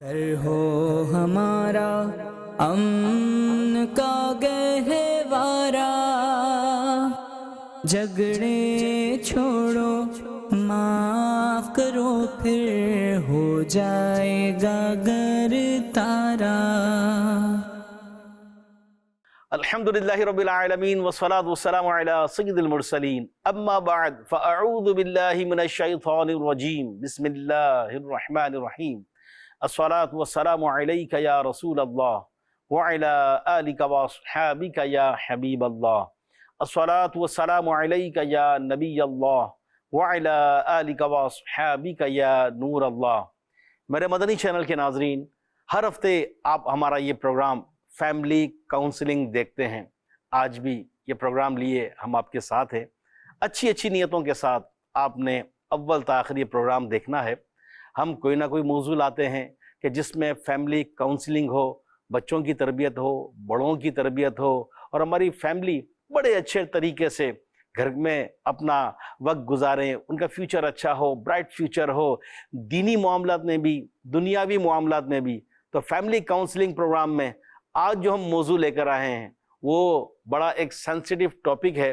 سر ہو ہمارا امن کا گہوارہ، جھگڑے چھوڑو معاف کرو پھر ہو جائے گا گر تارا۔ الحمد للہ رب العالمین والصلاة والسلام علی سید المرسلین، اما بعد فاعوذ باللہ من الشیطان الرجیم، بسم اللہ الرحمن الرحیم۔ الصلاة والسلام علیک یا رسول اللہ وعلی آلک واصحابک یا حبیب اللہ۔ الصلاة والسلام علیک یا نبی اللہ وعلی آلک واصحابک یا نور اللہ۔ میرے مدنی چینل کے ناظرین، ہر ہفتے آپ ہمارا یہ پروگرام فیملی کاؤنسلنگ دیکھتے ہیں۔ آج بھی یہ پروگرام لیے ہم آپ کے ساتھ ہیں، اچھی نیتوں کے ساتھ آپ نے اول تا آخر یہ پروگرام دیکھنا ہے۔ ہم کوئی نہ کوئی موضوع لاتے ہیں کہ جس میں فیملی کاؤنسلنگ ہو، بچوں کی تربیت ہو، بڑوں کی تربیت ہو، اور ہماری فیملی بڑے اچھے طریقے سے گھر میں اپنا وقت گزاریں، ان کا فیوچر اچھا ہو، برائٹ فیوچر ہو، دینی معاملات میں بھی، دنیاوی معاملات میں بھی۔ تو فیملی کاؤنسلنگ پروگرام میں آج جو ہم موضوع لے کر آئے ہیں وہ بڑا ایک سینسیٹیو ٹاپک ہے،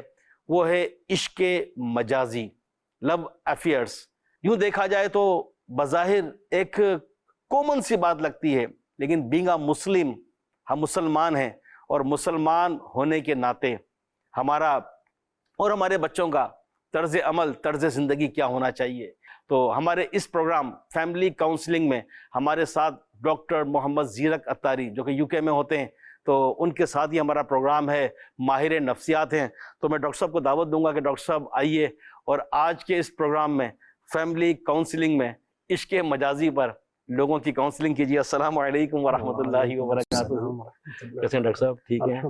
وہ ہے عشق مجازی، لو افیئرس۔ یوں دیکھا جائے تو بظاہر ایک کامن سی بات لگتی ہے، لیکن بینگ اے مسلم، ہم مسلمان ہیں، اور مسلمان ہونے کے ناطے ہمارا اور ہمارے بچوں کا طرز عمل، طرز زندگی کیا ہونا چاہیے۔ تو ہمارے اس پروگرام فیملی کاؤنسلنگ میں ہمارے ساتھ ڈاکٹر محمد زیرک اتاری جو کہ یو کے میں ہوتے ہیں، تو ان کے ساتھ ہی ہمارا پروگرام ہے، ماہر نفسیات ہیں۔ تو میں ڈاکٹر صاحب کو دعوت دوں گا کہ ڈاکٹر صاحب آئیے اور آج کے اس پروگرام میں فیملی کاؤنسلنگ میں عشق مجازی پر لوگوں کی کاؤنسلنگ کیجیے۔ السلام علیکم ورحمۃ اللہ وبرکاتہ۔ کیسے ہیں ڈاکٹر صاحب؟ ٹھیک ہیں؟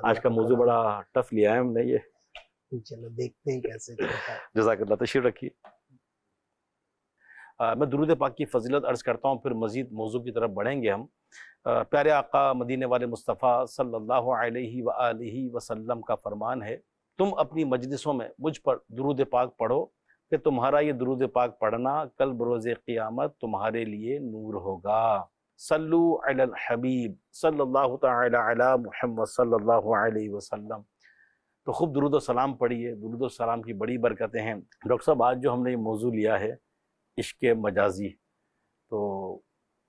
آج کا موضوع بڑا ٹف لیا ہے ہم نے، یہ چلو دیکھتے ہیں کیسے چلتا ہے۔ جزاک اللہ، تشریف رکھیے۔ میں درود پاک کی فضیلت عرض کرتا ہوں، پھر مزید موضوع کی طرف بڑھیں گے ہم۔ پیارے آقا مدینے والے مصطفیٰ صلی اللہ علیہ وآلہ وسلم کا فرمان ہے، تم اپنی مجلسوں میں مجھ پر درود پاک پڑھو کہ تمہارا یہ درود پاک پڑھنا کل بروز قیامت تمہارے لیے نور ہوگا۔ صلو علی الحبیب صلی اللہ تعالی علی محمد صلی اللہ علیہ وسلم۔ تو خوب درود و سلام پڑھیے، درود و سلام کی بڑی برکتیں ہیں۔ ڈاکٹر صاحب، آج جو ہم نے یہ موضوع لیا ہے عشق مجازی، تو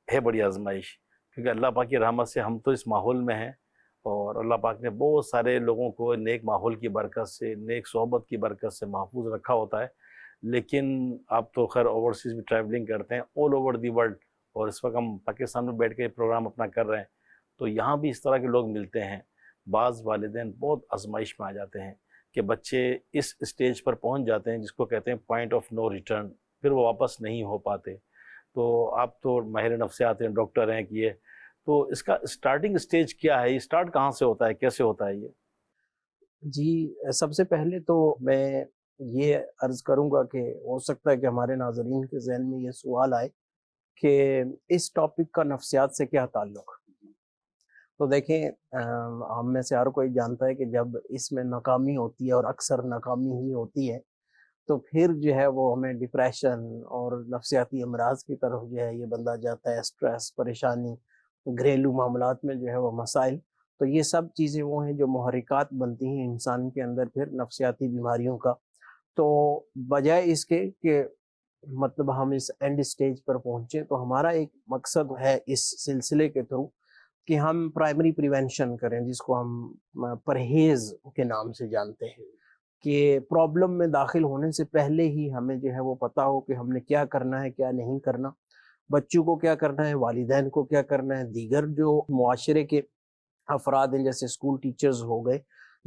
ہے بڑی آزمائش، کیونکہ اللہ پاک کی رحمت سے ہم تو اس ماحول میں ہیں، اور اللہ پاک نے بہت سارے لوگوں کو نیک ماحول کی برکت سے، نیک صحبت کی برکت سے محفوظ رکھا ہوتا ہے۔ لیکن آپ تو خیر اوورسیز بھی ٹریولنگ کرتے ہیں، آل اوور دی ورلڈ، اور اس وقت ہم پاکستان میں بیٹھ کے پروگرام اپنا کر رہے ہیں، تو یہاں بھی اس طرح کے لوگ ملتے ہیں۔ بعض والدین بہت آزمائش میں آ جاتے ہیں کہ بچے اس اسٹیج پر پہنچ جاتے ہیں جس کو کہتے ہیں پوائنٹ آف نو ریٹرن، پھر وہ واپس نہیں ہو پاتے۔ تو آپ تو ماہر نفسیات ہیں، ڈاکٹر ہیں، کہ تو اس کا سٹارٹنگ سٹیج کیا ہے؟ یہ سٹارٹ کہاں سے ہوتا ہے، کیسے ہوتا ہے یہ؟ جی، سب سے پہلے تو میں یہ عرض کروں گا کہ ہو سکتا ہے کہ ہمارے ناظرین کے ذہن میں یہ سوال آئے کہ اس ٹاپک کا نفسیات سے کیا تعلق۔ تو دیکھیں، ہم میں سے ہر کوئی جانتا ہے کہ جب اس میں ناکامی ہوتی ہے، اور اکثر ناکامی ہی ہوتی ہے، تو پھر جو ہے وہ ہمیں ڈپریشن اور نفسیاتی امراض کی طرف جو ہے یہ بندہ جاتا ہے، سٹریس، پریشانی، گھریلو معاملات میں جو ہے وہ مسائل۔ تو یہ سب چیزیں وہ ہیں جو محرکات بنتی ہیں انسان کے اندر پھر نفسیاتی بیماریوں کا۔ تو بجائے اس کے کہ مطلب ہم اس اینڈ سٹیج پر پہنچے، تو ہمارا ایک مقصد ہے اس سلسلے کے تھرو کہ ہم پرائمری پریونشن کریں، جس کو ہم پرہیز کے نام سے جانتے ہیں، کہ پرابلم میں داخل ہونے سے پہلے ہی ہمیں جو ہے وہ پتہ ہو کہ ہم نے کیا کرنا ہے، کیا نہیں کرنا، بچوں کو کیا کرنا ہے، والدین کو کیا کرنا ہے، دیگر جو معاشرے کے افراد ہیں جیسے اسکول ٹیچرز ہو گئے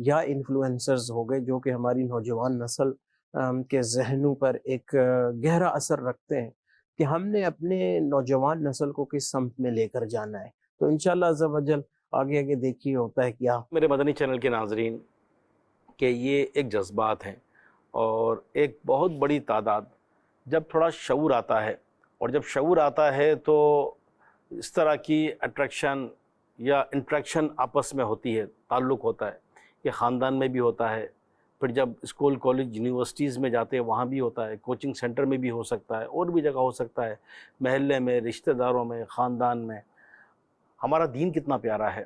یا انفلوئنسرز ہو گئے، جو کہ ہماری نوجوان نسل کے ذہنوں پر ایک گہرا اثر رکھتے ہیں، کہ ہم نے اپنے نوجوان نسل کو کس سمت میں لے کر جانا ہے۔ تو انشاءاللہ عز و جل آگے دیکھیے ہوتا ہے کیا۔ میرے مدنی چینل کے ناظرین، کہ یہ ایک جذبات ہیں، اور ایک بہت بڑی تعداد جب تھوڑا شعور آتا ہے، اور جب شعور آتا ہے تو اس طرح کی اٹریکشن یا انٹریکشن آپس میں ہوتی ہے، تعلق ہوتا ہے، یہ خاندان میں بھی ہوتا ہے، پھر جب اسکول کالج یونیورسٹیز میں جاتے ہیں وہاں بھی ہوتا ہے، کوچنگ سینٹر میں بھی ہو سکتا ہے، اور بھی جگہ ہو سکتا ہے، محلے میں، رشتہ داروں میں، خاندان میں۔ ہمارا دین کتنا پیارا ہے،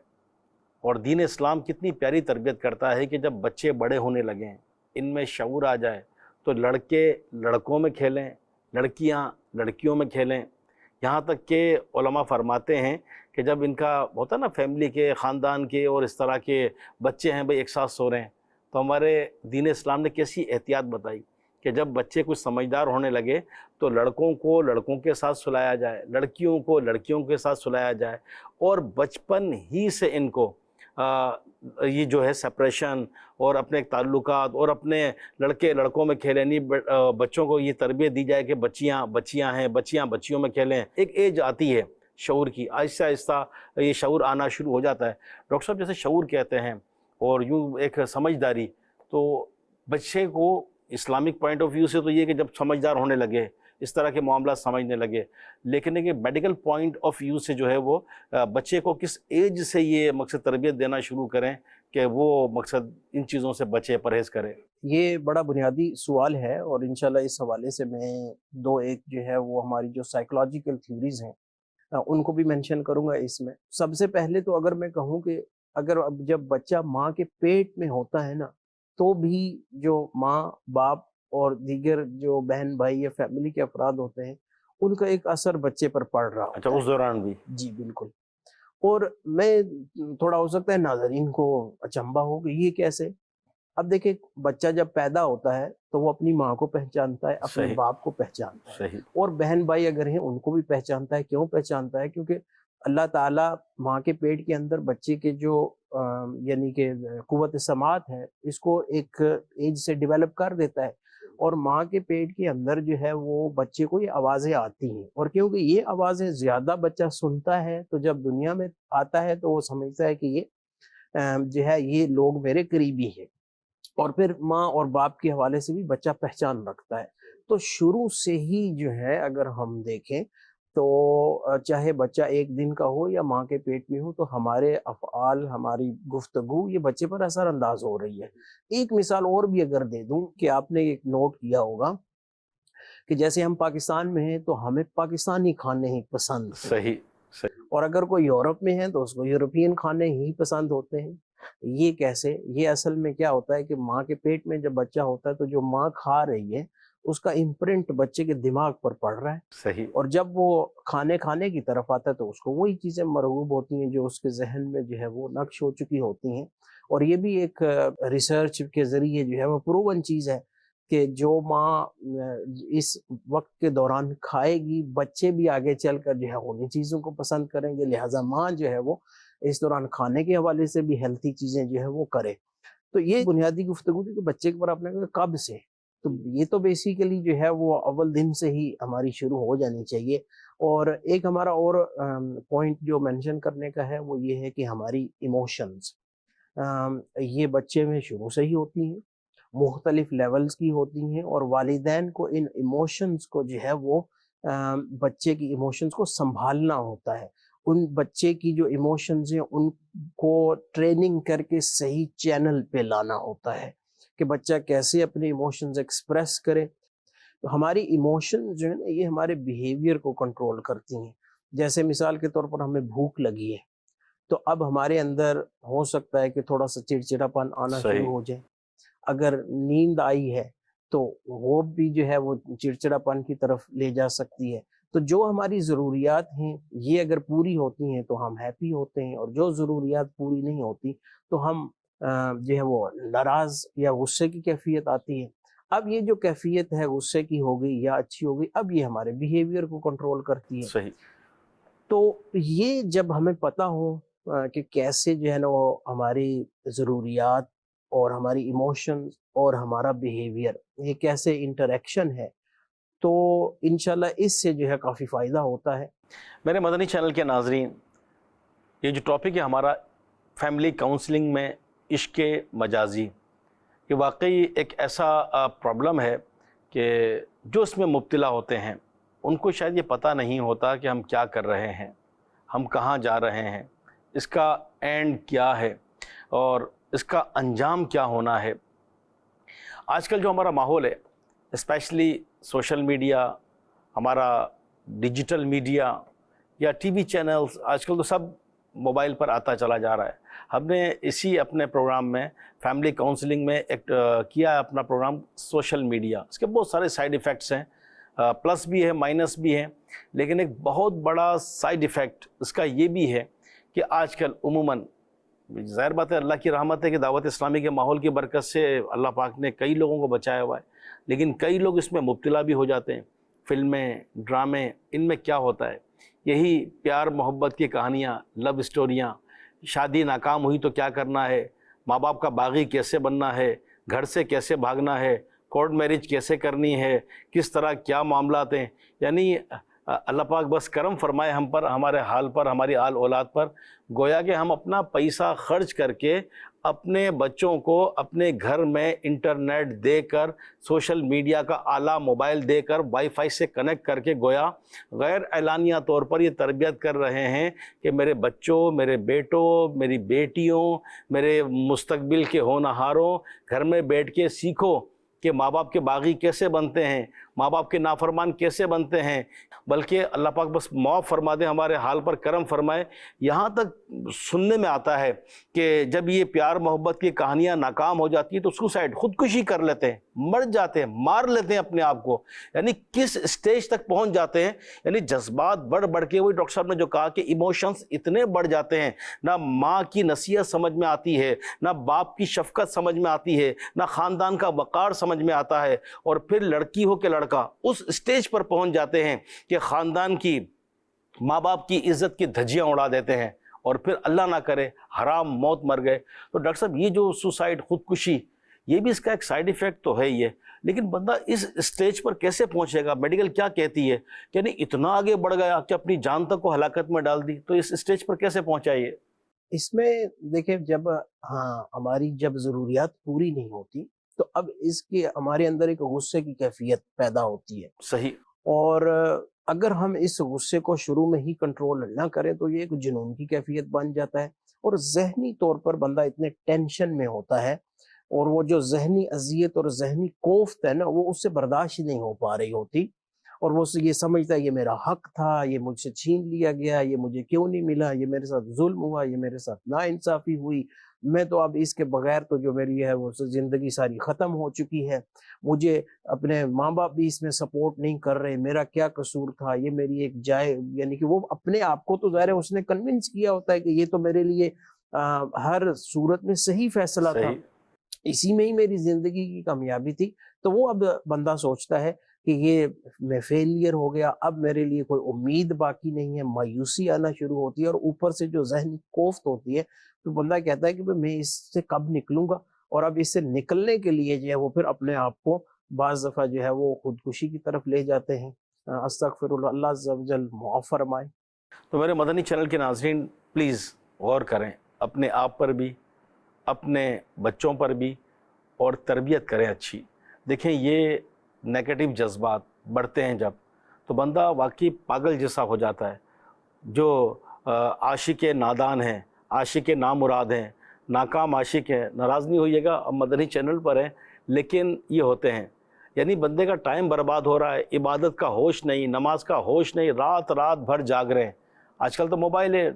اور دین اسلام کتنی پیاری تربیت کرتا ہے کہ جب بچے بڑے ہونے لگیں، ان میں شعور آ جائے، تو لڑکے لڑکوں میں کھیلیں، لڑکیاں لڑکیوں میں کھیلیں۔ یہاں تک کہ علماء فرماتے ہیں کہ جب ان کا ہوتا ہے نا فیملی کے، خاندان کے، اور اس طرح کے بچے ہیں بھئی ایک ساتھ سو رہے ہیں، تو ہمارے دین اسلام نے کیسی احتیاط بتائی کہ جب بچے کچھ سمجھدار ہونے لگے تو لڑکوں کو لڑکوں کے ساتھ سلایا جائے، لڑکیوں کو لڑکیوں کے ساتھ سلایا جائے، اور بچپن ہی سے ان کو یہ جو ہے سپریشن اور اپنے تعلقات، اور اپنے لڑکے لڑکوں میں کھیلیں نہیں، بچوں کو یہ تربیت دی جائے کہ بچیاں بچیاں ہیں، بچیاں بچیوں میں کھیلیں۔ ایک ایج آتی ہے شعور کی، آہستہ آہستہ یہ شعور آنا شروع ہو جاتا ہے۔ ڈاکٹر صاحب جیسے شعور کہتے ہیں اور یوں ایک سمجھداری، تو بچے کو اسلامک پوائنٹ آف ویو سے تو یہ کہ جب سمجھدار ہونے لگے، اس طرح کے معاملات سمجھنے لگے، لیکن ایک میڈیکل پوائنٹ آف ویو سے جو ہے وہ بچے کو کس ایج سے یہ مقصد تربیت دینا شروع کریں کہ وہ مقصد ان چیزوں سے بچے، پرہیز کرے؟ یہ بڑا بنیادی سوال ہے، اور انشاءاللہ اس حوالے سے میں ایک جو ہے وہ ہماری جو سائیکولوجیکل تھیوریز ہیں ان کو بھی مینشن کروں گا اس میں۔ سب سے پہلے تو اگر میں کہوں کہ اگر اب جب بچہ ماں کے پیٹ میں ہوتا ہے نا، تو بھی جو ماں باپ اور دیگر جو بہن بھائی یا فیملی کے افراد ہوتے ہیں، ان کا ایک اثر بچے پر پڑ رہا اچھا، ہوتا اس دوران بھی؟ جی بالکل۔ اور میں تھوڑا ہو سکتا ہے ناظرین کو اچنبھا ہو کہ یہ کیسے۔ اب دیکھیں، بچہ جب پیدا ہوتا ہے تو وہ اپنی ماں کو پہچانتا ہے، اپنے صحیح باپ کو پہچانتا ہے، صحیح اور بہن بھائی اگر ہیں ان کو بھی پہچانتا ہے۔ کیوں پہچانتا ہے؟ کیونکہ اللہ تعالیٰ ماں کے پیٹ کے اندر بچے کے جو یعنی کہ قوت سماعت ہے، اس کو ایک ایج سے ڈیولپ کر دیتا ہے، اور ماں کے پیٹ کے اندر جو ہے وہ بچے کو یہ آوازیں آتی ہیں، اور کیونکہ یہ آوازیں زیادہ بچہ سنتا ہے تو جب دنیا میں آتا ہے تو وہ سمجھتا ہے کہ یہ جو ہے یہ لوگ میرے قریبی ہیں، اور پھر ماں اور باپ کے حوالے سے بھی بچہ پہچان رکھتا ہے۔ تو شروع سے ہی جو ہے اگر ہم دیکھیں تو چاہے بچہ ایک دن کا ہو یا ماں کے پیٹ میں ہو، تو ہمارے افعال، ہماری گفتگو یہ بچے پر اثر انداز ہو رہی ہے۔ ایک مثال اور بھی اگر دے دوں کہ آپ نے ایک نوٹ کیا ہوگا کہ جیسے ہم پاکستان میں ہیں تو ہمیں پاکستانی کھانے ہی پسند ہیں، صحیح صحیح اور اگر کوئی یورپ میں ہے تو اس کو یورپین کھانے ہی پسند ہوتے ہیں۔ یہ کیسے؟ یہ اصل میں کیا ہوتا ہے کہ ماں کے پیٹ میں جب بچہ ہوتا ہے تو جو ماں کھا رہی ہے اس کا امپرنٹ بچے کے دماغ پر پڑ رہا ہے، صحیح اور جب وہ کھانے کی طرف آتا ہے تو اس کو وہی چیزیں مرغوب ہوتی ہیں جو اس کے ذہن میں جو ہے وہ نقش ہو چکی ہوتی ہیں۔ اور یہ بھی ایک ریسرچ کے ذریعے جو ہے وہ پروون چیز ہے کہ جو ماں اس وقت کے دوران کھائے گی، بچے بھی آگے چل کر جو ہے انہیں چیزوں کو پسند کریں گے، لہٰذا ماں جو ہے وہ اس دوران کھانے کے حوالے سے بھی ہیلتھی چیزیں جو ہے وہ کرے۔ تو یہ بنیادی گفتگو تھی کہ بچے کے پر آپ نے کہا کب سے، تو یہ تو بیسیکلی جو ہے وہ اول دن سے ہی ہماری شروع ہو جانی چاہیے۔ اور ایک ہمارا اور پوائنٹ جو مینشن کرنے کا ہے وہ یہ ہے کہ ہماری ایموشنز یہ بچے میں شروع سے ہی ہوتی ہیں، مختلف لیولز کی ہوتی ہیں، اور والدین کو ان ایموشنز کو جو ہے وہ بچے کی ایموشنز کو سنبھالنا ہوتا ہے۔ ان بچے کی جو ایموشنز ہیں ان کو ٹریننگ کر کے صحیح چینل پہ لانا ہوتا ہے کہ بچہ کیسے اپنے ایموشنز ایکسپریس کرے۔ تو ہماری ایموشنز جو ہے نا یہ ہمارے بیہیویئر کو کنٹرول کرتی ہیں۔ جیسے مثال کے طور پر ہمیں بھوک لگی ہے تو اب ہمارے اندر ہو سکتا ہے کہ تھوڑا سا چڑچڑاپن آنا صحیح شروع ہو جائے۔ اگر نیند آئی ہے تو وہ بھی جو ہے وہ چڑچڑاپن کی طرف لے جا سکتی ہے۔ تو جو ہماری ضروریات ہیں یہ اگر پوری ہوتی ہیں تو ہم ہیپی ہوتے ہیں، اور جو ضروریات پوری نہیں ہوتی تو ہم جو ہے وہ ناراض یا غصے کی کیفیت آتی ہے۔ اب یہ جو کیفیت ہے غصے کی ہو گئی یا اچھی ہو گئی، اب یہ ہمارے بیہیویئر کو کنٹرول کرتی ہے۔ صحیح تو یہ جب ہمیں پتہ ہو کہ کیسے جو ہے نا وہ ہماری ضروریات اور ہماری ایموشنز اور ہمارا بیہیویئر یہ کیسے انٹریکشن ہے، تو انشاءاللہ اس سے جو ہے کافی فائدہ ہوتا ہے۔ میرے مدنی چینل کے ناظرین، یہ جو ٹاپک ہے ہمارا فیملی کاؤنسلنگ میں عشق مجازی، یہ واقعی ایک ایسا پرابلم ہے کہ جو اس میں مبتلا ہوتے ہیں ان کو شاید یہ پتہ نہیں ہوتا کہ ہم کیا کر رہے ہیں، ہم کہاں جا رہے ہیں، اس کا اینڈ کیا ہے اور اس کا انجام کیا ہونا ہے۔ آج کل جو ہمارا ماحول ہے، اسپیشلی سوشل میڈیا، ہمارا ڈیجیٹل میڈیا یا ٹی وی چینلز، آج کل تو سب موبائل پر آتا چلا جا رہا ہے۔ ہم نے اسی اپنے پروگرام میں فیملی کاؤنسلنگ میں ایک کیا ہے اپنا پروگرام سوشل میڈیا۔ اس کے بہت سارے سائیڈ ایفیکٹس ہیں، پلس بھی ہے مائنس بھی ہیں، لیکن ایک بہت بڑا سائیڈ ایفیکٹ اس کا یہ بھی ہے کہ آج کل عموماً ظاہر بات ہے، اللہ کی رحمت ہے کہ دعوت اسلامی کے ماحول کی برکت سے اللہ پاک نے کئی لوگوں کو بچایا ہوا ہے، لیکن کئی لوگ اس میں مبتلا بھی ہو جاتے ہیں۔ فلمیں، ڈرامے، ان میں کیا ہوتا ہے، یہی پیار محبت کی کہانیاں، لو اسٹوریاں، شادی ناکام ہوئی تو کیا کرنا ہے، ماں باپ کا باغی کیسے بننا ہے، گھر سے کیسے بھاگنا ہے، کورٹ میرج کیسے کرنی ہے، کس طرح کیا معاملات ہیں، یعنی اللہ پاک بس کرم فرمائے ہم پر، ہمارے حال پر، ہماری آل اولاد پر۔ گویا کہ ہم اپنا پیسہ خرچ کر کے اپنے بچوں کو اپنے گھر میں انٹرنیٹ دے کر، سوشل میڈیا کا اعلیٰ موبائل دے کر، وائی فائی سے کنیکٹ کر کے گویا غیر اعلانیہ طور پر یہ تربیت کر رہے ہیں کہ میرے بچوں، میرے بیٹوں، میری بیٹیوں، میرے مستقبل کے ہونہاروں، گھر میں بیٹھ کے سیکھو کہ ماں باپ کے باغی کیسے بنتے ہیں، ماں باپ کے نافرمان کیسے بنتے ہیں۔ بلکہ اللہ پاک بس معاف فرما دے، ہمارے حال پر کرم فرمائے۔ یہاں تک سننے میں آتا ہے کہ جب یہ پیار محبت کی کہانیاں ناکام ہو جاتی ہیں تو سوسائڈ، خودکشی کر لیتے ہیں، مر جاتے ہیں، مار لیتے ہیں اپنے آپ کو۔ یعنی کس اسٹیج تک پہنچ جاتے ہیں، یعنی جذبات بڑھ کے، وہی ڈاکٹر صاحب نے جو کہا کہ ایموشنز اتنے بڑھ جاتے ہیں، نہ ماں کی نصیحت سمجھ میں آتی ہے، نہ باپ کی شفقت سمجھ میں آتی ہے، نہ خاندان کا وقار سمجھ میں آتا ہے، اور پھر لڑکی ہو کہ لڑکا اس اسٹیج پر پہنچ جاتے ہیں کہ خاندان کی، ماں باپ کی عزت کی دھجیاں اڑا دیتے ہیں، اور پھر اللہ نہ کرے حرام موت مر گئے۔ تو ڈاکٹر صاحب یہ جو سوسائڈ، خودکشی، یہ بھی اس کا ایک سائیڈ ایفیکٹ تو ہے ہی ہے، لیکن بندہ اس اسٹیج پر کیسے پہنچے گا؟ میڈیکل کیا کہتی ہے کہ نہیں اتنا آگے بڑھ گیا کہ اپنی جان تک کو ہلاکت میں ڈال دی، تو اس اسٹیج پر کیسے پہنچا یہ؟ اس میں دیکھیں، جب ہماری جب ضروریات پوری نہیں ہوتی تو اب اس کے ہمارے اندر ایک غصے کی کیفیت پیدا ہوتی ہے، صحیح۔ اور اگر ہم اس غصے کو شروع میں ہی کنٹرول نہ کریں تو یہ ایک جنون کی کیفیت بن جاتا ہے، اور ذہنی طور پر بندہ اتنے ٹینشن میں ہوتا ہے، اور وہ جو ذہنی اذیت اور ذہنی کوفت ہے نا، وہ اس سے برداشت نہیں ہو پا رہی ہوتی، اور وہ یہ سمجھتا ہے یہ میرا حق تھا، یہ مجھ سے چھین لیا گیا، یہ مجھے کیوں نہیں ملا، یہ میرے ساتھ ظلم ہوا، یہ میرے ساتھ ناانصافی ہوئی، میں تو اب اس کے بغیر تو جو میری ہے وہ زندگی ساری ختم ہو چکی ہے، مجھے اپنے ماں باپ بھی اس میں سپورٹ نہیں کر رہے، میرا کیا قصور تھا، یہ میری ایک جائے، یعنی کہ وہ اپنے آپ کو تو ظاہر ہے اس نے کنونس کیا ہوتا ہے کہ یہ تو میرے لیے ہر صورت میں صحیح فیصلہ تھا، اسی میں ہی میری زندگی کی کامیابی تھی۔ تو وہ اب بندہ سوچتا ہے کہ یہ میں فیلئر ہو گیا، اب میرے لیے کوئی امید باقی نہیں ہے، مایوسی آنا شروع ہوتی ہے، اور اوپر سے جو ذہنی کوفت ہوتی ہے تو بندہ کہتا ہے کہ میں اس سے کب نکلوں گا، اور اب اس سے نکلنے کے لیے جو ہے وہ پھر اپنے آپ کو بعض دفعہ جو ہے وہ خودکشی کی طرف لے جاتے ہیں۔ استغفر اللہ، اللہ عز و جل معاف فرمائے۔ تو میرے مدنی چینل کے ناظرین پلیز غور کریں اپنے آپ پر بھی، اپنے بچوں پر بھی، اور تربیت کریں اچھی۔ دیکھیں یہ نیگیٹو جذبات بڑھتے ہیں جب، تو بندہ واقعی پاگل جیسا ہو جاتا ہے۔ جو عاشق نادان ہیں، عاشق نامراد ہیں، ناکام عاشق ہیں، ناراض نہیں ہوئیے گا، اب مدنی چینل پر ہیں، لیکن یہ ہوتے ہیں، یعنی بندے کا ٹائم برباد ہو رہا ہے، عبادت کا ہوش نہیں، نماز کا ہوش نہیں، رات بھر جاگ رہے ہیں۔ آج کل تو موبائل ہے،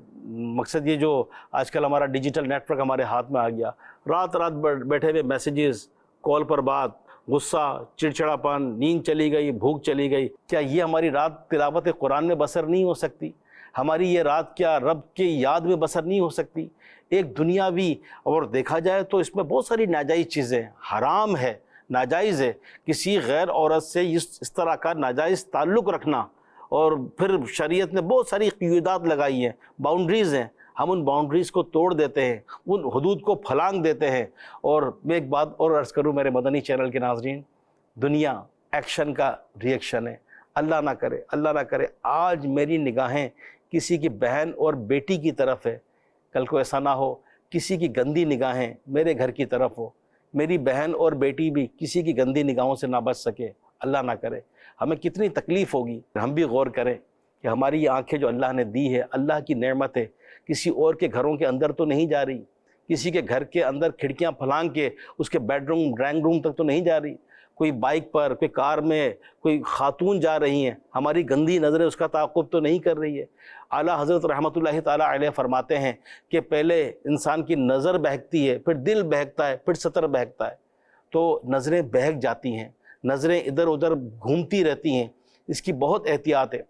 مقصد یہ جو آج کل ہمارا ڈیجیٹل نیٹ ورک ہمارے ہاتھ میں آ گیا، رات بیٹھے ہوئے میسیجز، کال پر بات، غصہ، چڑچڑاپن، نیند چلی گئی، بھوک چلی گئی۔ کیا یہ ہماری رات تلاوت قرآن میں بسر نہیں ہو سکتی؟ ہماری یہ رات کیا رب کی یاد میں بسر نہیں ہو سکتی؟ ایک دنیاوی، اور دیکھا جائے تو اس میں بہت ساری ناجائز چیزیں، حرام ہے، ناجائز ہے کسی غیر عورت سے اس طرح کا ناجائز تعلق رکھنا، اور پھر شریعت نے بہت ساری قیودات لگائی ہیں، باؤنڈریز ہیں، ہم ان باؤنڈریز کو توڑ دیتے ہیں، ان حدود کو پھلانگ دیتے ہیں۔ اور میں ایک بات اور عرض کروں میرے مدنی چینل کے ناظرین، دنیا ایکشن کا ری ایکشن ہے، اللہ نہ کرے آج میری نگاہیں کسی کی بہن اور بیٹی کی طرف ہے، کل کو ایسا نہ ہو کسی کی گندی نگاہیں میرے گھر کی طرف ہو، میری بہن اور بیٹی بھی کسی کی گندی نگاہوں سے نہ بچ سکے، اللہ نہ کرے۔ ہمیں کتنی تکلیف ہوگی، ہم بھی غور کریں کہ ہماری یہ آنکھیں جو اللہ نے دی ہے، اللہ کی نعمت ہے، کسی اور کے گھروں کے اندر تو نہیں جا رہی، کسی کے گھر کے اندر کھڑکیاں پھلانگ کے اس کے بیڈ روم ڈرائنگ روم تک تو نہیں جا رہی. کوئی بائک پر، کوئی کار میں کوئی خاتون جا رہی ہیں، ہماری گندی نظریں اس کا تعاقب تو نہیں کر رہی ہے. اعلیٰ حضرت رحمۃ اللہ تعالیٰ علیہ فرماتے ہیں کہ پہلے انسان کی نظر بہکتی ہے، پھر دل بہکتا ہے، پھر سطر بہکتا ہے. تو نظریں بہک جاتی ہیں، نظریں ادھر ادھر گھومتی رہتی ہیں. اس کی بہت احتیاط ہے.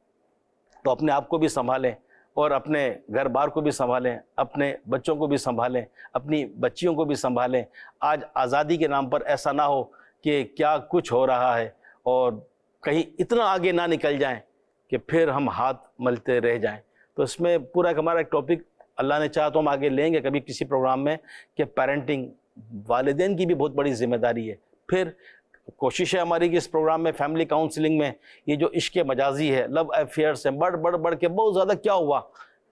تو اپنے آپ کو بھی سنبھالیں اور اپنے گھر بار کو بھی سنبھالیں، اپنے بچوں کو بھی سنبھالیں، اپنی بچیوں کو بھی سنبھالیں. آج آزادی کے نام پر ایسا نہ ہو کہ کیا کچھ ہو رہا ہے اور کہیں اتنا آگے نہ نکل جائیں کہ پھر ہم ہاتھ ملتے رہ جائیں. تو اس میں پورا ہمارا ایک ٹاپک اللہ نے چاہا تو ہم آگے لیں گے کبھی کسی پروگرام میں کہ پیرنٹنگ، والدین کی بھی بہت بڑی ذمہ داری ہے. پھر کوشش ہے ہماری کہ اس پروگرام میں فیملی کاؤنسلنگ میں یہ جو عشق مجازی ہے، لو افیئرس ہیں، بڑھ کے بہت زیادہ کیا ہوا،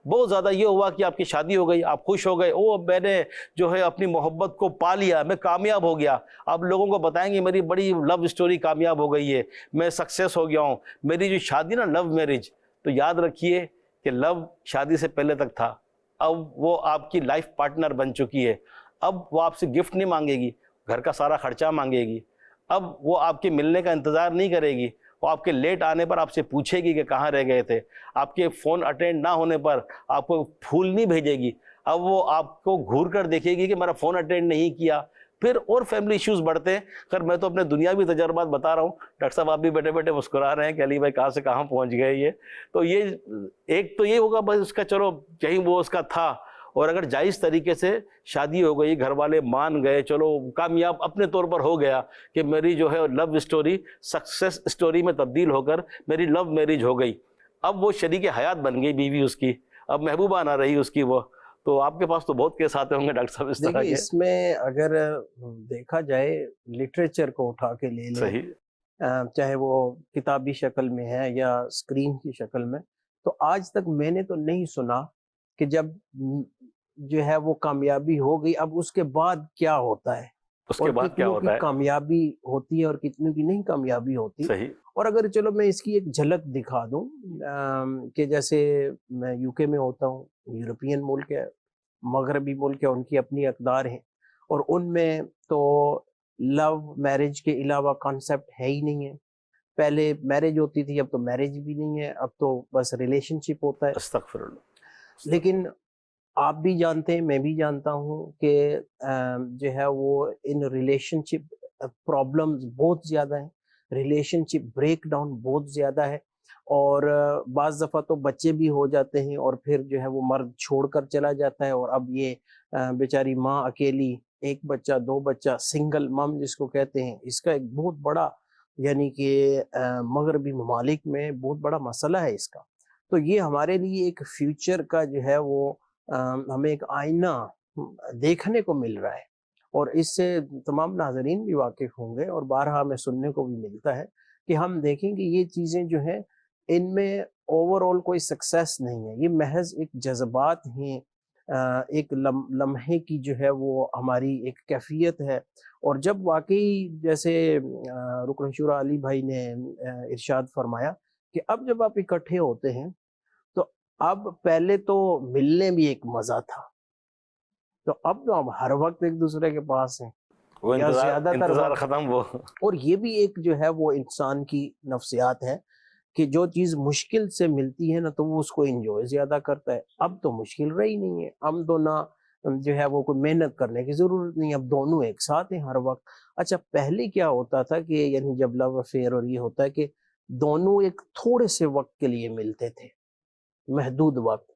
بہت زیادہ یہ ہوا کہ آپ کی شادی ہو گئی، آپ خوش ہو گئے، او میں نے جو ہے اپنی محبت کو پا لیا، میں کامیاب ہو گیا. آپ لوگوں کو بتائیں گے میری بڑی لو اسٹوری کامیاب ہو گئی ہے، میں سکسیس ہو گیا ہوں، میری جو شادی نا لو میرج. تو یاد رکھیے کہ لو شادی سے پہلے تک تھا، اب وہ آپ کی لائف پارٹنر بن چکی ہے. اب وہ آپ سے گفٹ نہیں مانگے گی، گھر کا سارا خرچہ مانگے گی. اب وہ آپ کے ملنے کا انتظار نہیں کرے گی، وہ آپ کے لیٹ آنے پر آپ سے پوچھے گی کہ کہاں رہ گئے تھے. آپ کے فون اٹینڈ نہ ہونے پر آپ کو پھول نہیں بھیجے گی، اب وہ آپ کو گھور کر دیکھے گی کہ میرا فون اٹینڈ نہیں کیا. پھر اور فیملی ایشوز بڑھتے ہیں. خیر میں تو اپنے دنیاوی تجربات بتا رہا ہوں، ڈاکٹر صاحب آپ بھی بیٹھے بیٹھے مسکرا رہے ہیں کہ علی بھائی کہاں سے کہاں پہنچ گئے یہ. تو یہ ایک تو یہ ہوگا بس اس کا، چلو کہیں وہ اس کا تھا، اور اگر جائز طریقے سے شادی ہو گئی، گھر والے مان گئے، چلو کامیاب اپنے طور پر ہو گیا کہ میری جو ہے لو اسٹوری سکسیس اسٹوری میں تبدیل ہو کر میری لو میرج ہو گئی. اب وہ شریک حیات بن گئی بیوی اس کی، اب محبوبہ نہ رہی اس کی وہ. تو آپ کے پاس تو بہت کیس آتے ہوں گے ڈاکٹر صاحب اس طرح دیکھیے کے. اس میں اگر دیکھا جائے لٹریچر کو اٹھا کے لے لیں، صحیح. چاہے وہ کتابی شکل میں ہے یا اسکرین کی شکل میں، تو آج تک میں نے تو نہیں سنا کہ جب جو ہے وہ کامیابی ہو گئی اب اس کے بعد کیا ہوتا ہے، اس کے اور بعد کیا کتنوں کی ہوتا ہے. کامیابی ہوتی ہے اور کتنوں کی نہیں کامیابی ہوتی. صحیح. اور اگر چلو میں اس کی ایک جھلک دکھا دوں کہ جیسے میں یو کے میں ہوتا ہوں، یورپین ملک ہے، مغربی ملک ہے، ان کی اپنی اقدار ہیں، اور ان میں تو لو میرج کے علاوہ کانسیپٹ ہے ہی نہیں ہے. پہلے میرج ہوتی تھی، اب تو میرج بھی نہیں ہے، اب تو بس ریلیشن شپ ہوتا ہے. استغفر اللہ. لیکن آپ بھی جانتے ہیں، میں بھی جانتا ہوں کہ جو ہے وہ ان ریلیشن شپ پرابلمز بہت زیادہ ہیں، ریلیشن شپ بریک ڈاؤن بہت زیادہ ہے، اور بعض دفعہ تو بچے بھی ہو جاتے ہیں اور پھر جو ہے وہ مرد چھوڑ کر چلا جاتا ہے، اور اب یہ بیچاری ماں اکیلی، ایک بچہ، دو بچہ، سنگل مم جس کو کہتے ہیں، اس کا ایک بہت بڑا یعنی کہ مغربی ممالک میں بہت بڑا مسئلہ ہے اس کا. تو یہ ہمارے لیے ایک فیوچر کا جو ہے وہ ہمیں ایک آئینہ دیکھنے کو مل رہا ہے، اور اس سے تمام ناظرین بھی واقف ہوں گے، اور بارہا ہمیں سننے کو بھی ملتا ہے کہ ہم دیکھیں کہ یہ چیزیں جو ہیں ان میں اوور آل کوئی سکسیس نہیں ہے، یہ محض ایک جذبات ہیں، ایک لمحے کی جو ہے وہ ہماری ایک کیفیت ہے. اور جب واقعی جیسے رکن شورا علی بھائی نے ارشاد فرمایا کہ اب جب آپ اکٹھے ہوتے ہیں تو اب پہلے تو ملنے بھی ایک مزہ تھا، تو اب تو ہم ہر وقت ایک دوسرے کے پاس ہیں، وہ یا زیادہ تر انتظار وقت. ختم. وہ اور یہ بھی ایک جو ہے وہ انسان کی نفسیات ہے کہ جو چیز مشکل سے ملتی ہے نا تو وہ اس کو انجوائے زیادہ کرتا ہے. اب تو مشکل رہی نہیں ہے، اب تو نہ جو ہے وہ کوئی محنت کرنے کی ضرورت نہیں، اب دونوں ایک ساتھ ہیں ہر وقت. اچھا پہلے کیا ہوتا تھا کہ یعنی جب لو افیئر اور یہ ہوتا ہے کہ دونوں ایک تھوڑے سے وقت کے لیے ملتے تھے، محدود وقت،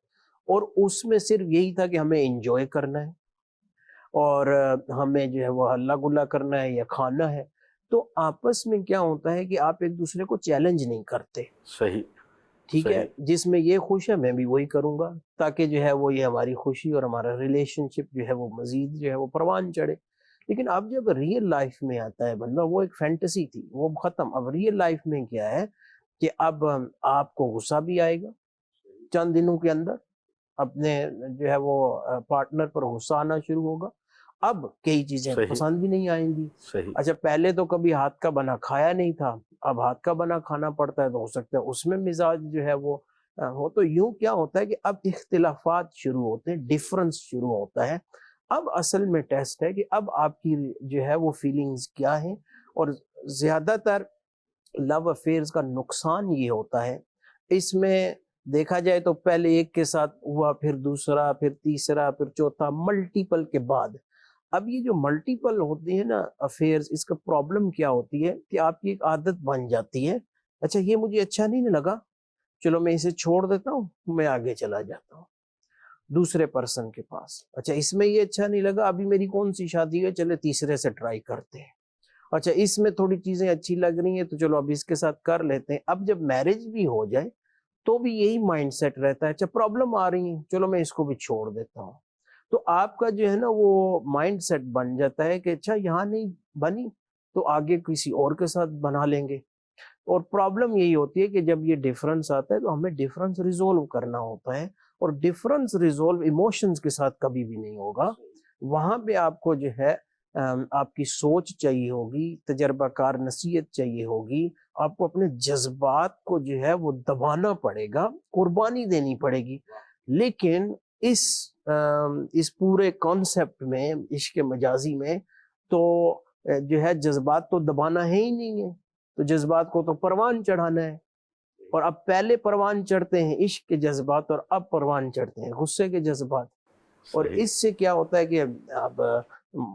اور اس میں صرف یہی تھا کہ ہمیں انجوائے کرنا ہے اور ہمیں جو ہے وہ ہلا گلا کرنا ہے یا کھانا ہے. تو آپس میں کیا ہوتا ہے کہ آپ ایک دوسرے کو چیلنج نہیں کرتے. صحیح. ٹھیک ہے، جس میں یہ خوش ہے میں بھی وہی کروں گا، تاکہ جو ہے وہ یہ ہماری خوشی اور ہمارا ریلیشن شپ جو ہے وہ مزید جو ہے وہ پروان چڑھے. لیکن اب جب ریئل لائف میں آتا ہے بندہ، وہ ایک فینٹیسی تھی وہ ختم. اب ریئل لائف میں کیا ہے کہ اب آپ کو غصہ بھی آئے گا چند دنوں کے اندر، اپنے جو ہے وہ پارٹنر پر غصہ آنا شروع ہوگا، اب کئی چیزیں پسند بھی نہیں آئیں گی. اچھا پہلے تو کبھی ہاتھ کا بنا کھایا نہیں تھا، اب ہاتھ کا بنا کھانا پڑتا ہے، تو ہو سکتا ہے اس میں مزاج جو ہے وہ ہو. تو یوں کیا ہوتا ہے کہ اب اختلافات شروع ہوتے ہیں، ڈفرنس شروع ہوتا ہے. اب اصل میں ٹیسٹ ہے کہ اب آپ کی جو ہے وہ فیلنگز کیا ہیں. اور زیادہ تر لو افیئرز کا نقصان یہ ہوتا ہے، اس میں دیکھا جائے تو پہلے ایک کے ساتھ ہوا، پھر دوسرا، پھر تیسرا، پھر چوتھا، ملٹیپل کے بعد. اب یہ جو ملٹیپل ہوتی ہے نا افیئرز، اس کا پرابلم کیا ہوتی ہے کہ آپ کی ایک عادت بن جاتی ہے. اچھا یہ مجھے اچھا نہیں لگا، چلو میں اسے چھوڑ دیتا ہوں، میں آگے چلا جاتا ہوں دوسرے پرسن کے پاس. اچھا اس میں یہ اچھا نہیں لگا، ابھی میری کون سی شادی ہے، چلے تیسرے سے ٹرائی کرتے ہیں. اچھا اس میں تھوڑی چیزیں اچھی لگ رہی ہیں تو چلو اب اس کے ساتھ کر لیتے ہیں. اب جب میرج بھی ہو جائے تو بھی یہی مائنڈ سیٹ رہتا ہے، اچھا پرابلم آ رہی ہے، چلو میں اس کو بھی چھوڑ دیتا ہوں. تو آپ کا جو ہے نا وہ مائنڈ سیٹ بن جاتا ہے کہ اچھا یہاں نہیں بنی تو آگے کسی اور کے ساتھ بنا لیں گے. اور پرابلم یہی ہوتی ہے کہ جب یہ ڈیفرنس آتا ہے تو ہمیں ڈیفرنس ریزولو کرنا ہوتا ہے، اور ڈیفرنس ریزولو ایموشنز کے ساتھ کبھی بھی نہیں ہوگا. وہاں پہ آپ کو جو ہے آپ کی سوچ چاہیے ہوگی، تجربہ کار نصیحت چاہیے ہوگی، آپ کو اپنے جذبات کو جو ہے وہ دبانا پڑے گا، قربانی دینی پڑے گی. لیکن اس پورے کانسیپٹ میں، عشق مجازی میں تو جو ہے جذبات تو دبانا ہے ہی نہیں ہے، تو جذبات کو تو پروان چڑھانا ہے. اور اب پہلے پروان چڑھتے ہیں عشق کے جذبات، اور اب پروان چڑھتے ہیں غصے کے جذبات. اور صحیح. اس سے کیا ہوتا ہے کہ اب